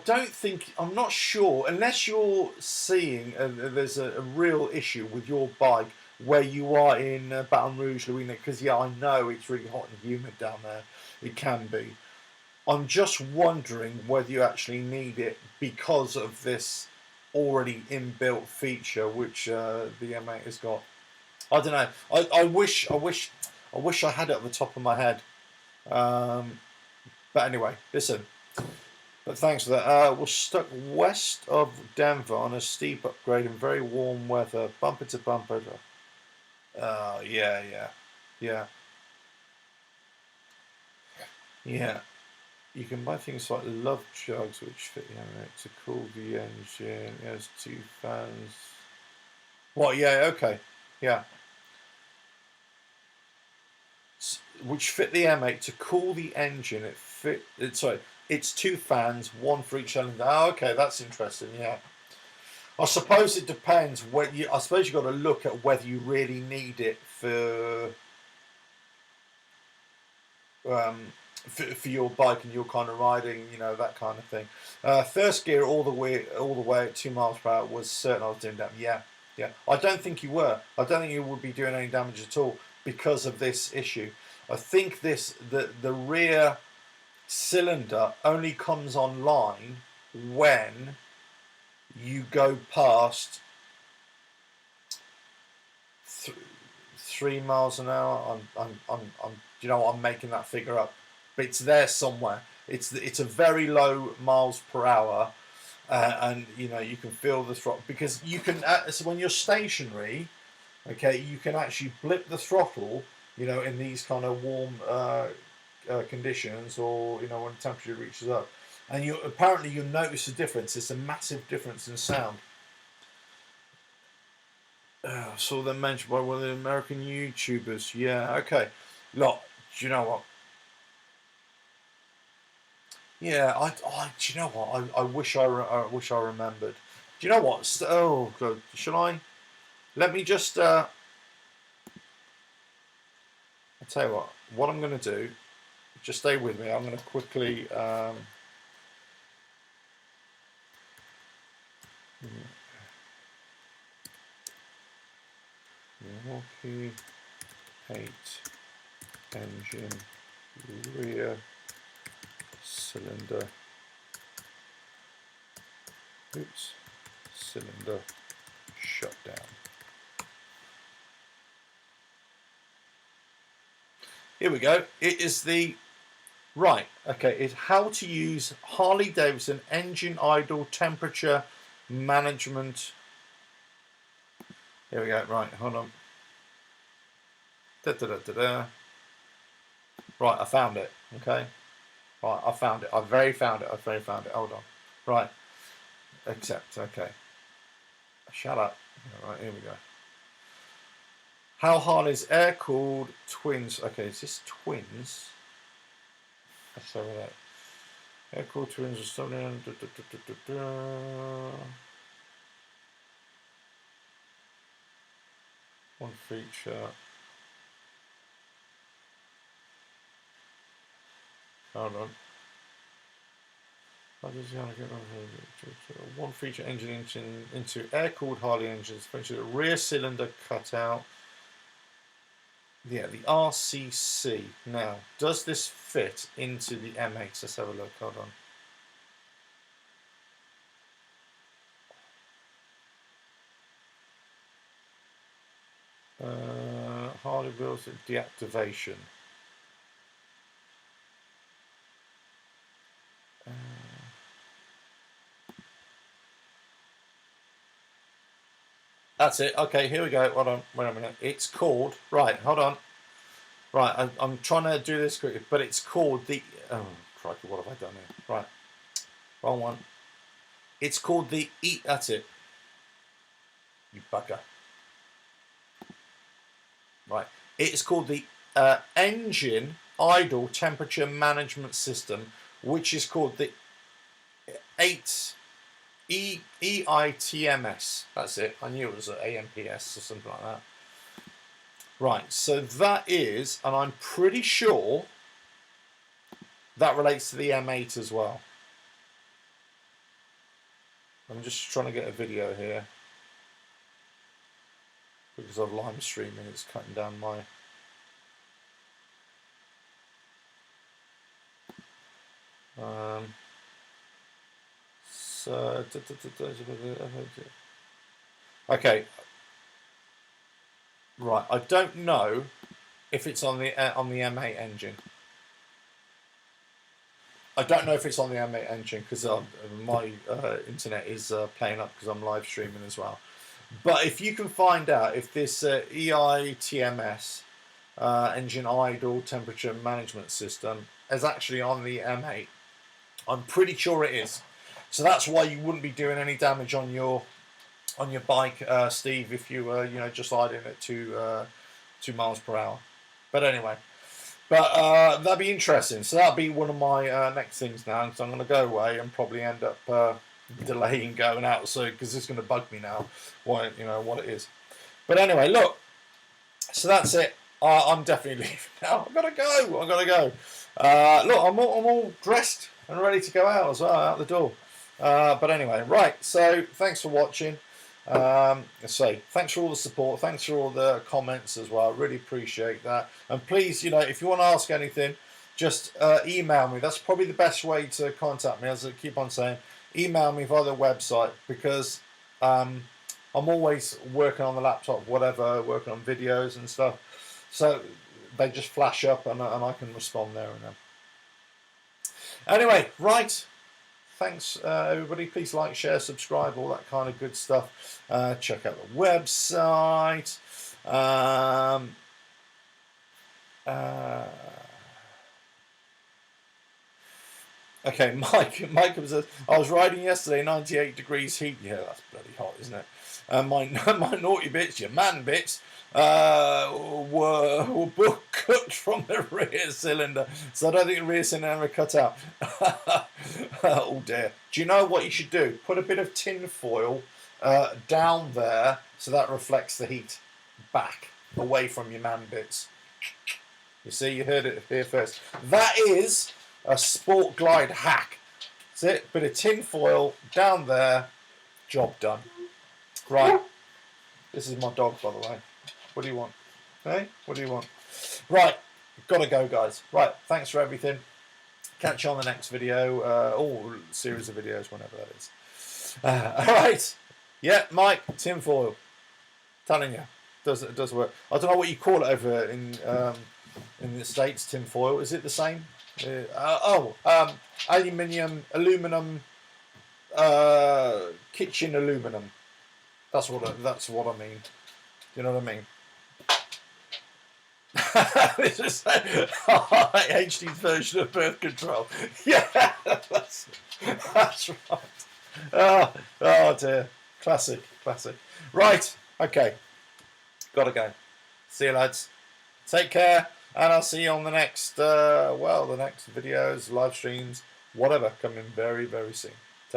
I'm not sure unless you're seeing there's a real issue with your bike where you are in Baton Rouge, Louisiana. Because yeah, I know it's really hot and humid down there. It can be. I'm just wondering whether you actually need it because of this already inbuilt feature which the M8 has got. I don't know. I wish I had it at the top of my head. But anyway, listen. But thanks for that. We're stuck west of Denver on a steep upgrade in very warm weather, bumper to bumper. Yeah. You can buy things like love jugs which fit the M8 to cool the engine. It has 2 fans. What? Yeah. Okay. Yeah. Which fit the M8 to cool the engine. It's 2 fans, 1 for each cylinder. Oh, okay, that's interesting. Yeah, I suppose it depends. I suppose you've got to look at whether you really need it for your bike and your kind of riding, you know, that kind of thing. First gear all the way at 2 miles per hour was certain I was doing damage. Yeah. I don't think you were. I don't think you would be doing any damage at all because of this issue. I think the rear cylinder only comes online when you go past 3 miles an hour. You know, I'm making that figure up, but it's there somewhere. It's a very low miles per hour, and you know you can feel the throttle because you can. So when you're stationary, okay, you can actually blip the throttle. You know, in these kind of warm conditions, or you know when temperature reaches up, and you'll notice a difference. It's a massive difference in sound. I saw them mentioned by one of the American YouTubers. Yeah, okay. Look, do you know what? Yeah, do you know what? I wish I wish I remembered. Do you know what? Oh God, shall I? Let me just. I'll tell you what I'm going to do. just stay with me. I'm going to quickly Milwaukee 8 engine rear cylinder, cylinder shutdown. Here we go. It is the right. Okay, it's how to use Harley-Davidson engine idle temperature management. Here we go. Right, hold on. Right, I found it. Okay. Right, I found it. I very found it. Hold on. Right. Accept. Okay. Shut up. All right, here we go. How Harley's air-cooled twins. Okay, is this twins? Let's have that. Air-cooled twins are something. One feature. Hold on. One feature engine into air-cooled Harley engines, featured a rear cylinder cutout. Yeah, the RCC. Now, does this fit into the M8? Let's have a look. Hold on. Harley Evolution deactivation. That's it. Okay, here we go. Hold on. Wait a minute. It's called. Right, hold on. Right, I'm trying to do this quickly, but it's called the. Oh, crikey, what have I done here? Right. Wrong one. It's called the E. That's it. You bugger. Right. It's called the Engine Idle Temperature Management System, which is called the 8 EITMS. That's it. I knew it was an AMPS or something like that. Right, so that is, and I'm pretty sure that relates to the M8 as well. I'm just trying to get a video here because of live streaming. It's cutting down my. Okay. Right, I don't know if it's on the M8 engine. I don't know if it's on the M8 engine because my internet is playing up because I'm live streaming as well. But if you can find out if this EITMS engine idle temperature management system is actually on the M8, I'm pretty sure it is. So that's why you wouldn't be doing any damage on your bike, Steve, if you were just riding at 2 miles per hour. But anyway, that'd be interesting. So that'll be one of my next things now. So I'm going to go away and probably end up delaying going out soon because it's going to bug me now. What it is. But anyway, look. So that's it. I'm definitely leaving now. I've got to go. Look, I'm all dressed and ready to go out as well, out the door. But anyway, right. So thanks for watching. Thanks for all the support. Thanks for all the comments as well. I really appreciate that. And please, if you want to ask anything, just email me. That's probably the best way to contact me. As I keep on saying, email me via the website because I'm always working on the laptop, whatever, working on videos and stuff. So they just flash up and I can respond there and then. Anyway, right. Thanks, everybody. Please like, share, subscribe, all that kind of good stuff. Check out the website. Okay, Mike says, I was riding yesterday, 98 degrees heat. Yeah, that's bloody hot, isn't it? My naughty bits, your man bits, were cooked from the rear cylinder. So I don't think the rear cylinder cut out. Oh dear. Do you know what you should do? Put a bit of tin foil down there so that reflects the heat back away from your man bits. You see, you heard it here first. That is a Sport Glide hack. That's it. Bit of tin foil down there. Job done. Right. This is my dog, by the way. What do you want? Hey, what do you want? Right. Gotta go, guys. Right. Thanks for everything. Catch you on the next video. Or series of videos, whenever that is. All right. Yeah, Mike, tinfoil. Telling you, it does work. I don't know what you call it over in the States. Tinfoil. Is it the same? Aluminum, kitchen aluminum. That's what I mean. Do you know what I mean? This is HD's version of birth control. Yeah, that's right. Oh dear. Classic. Right, okay. Gotta go. See you, lads. Take care, and I'll see you on the next, the next videos, live streams, whatever, coming very, very soon.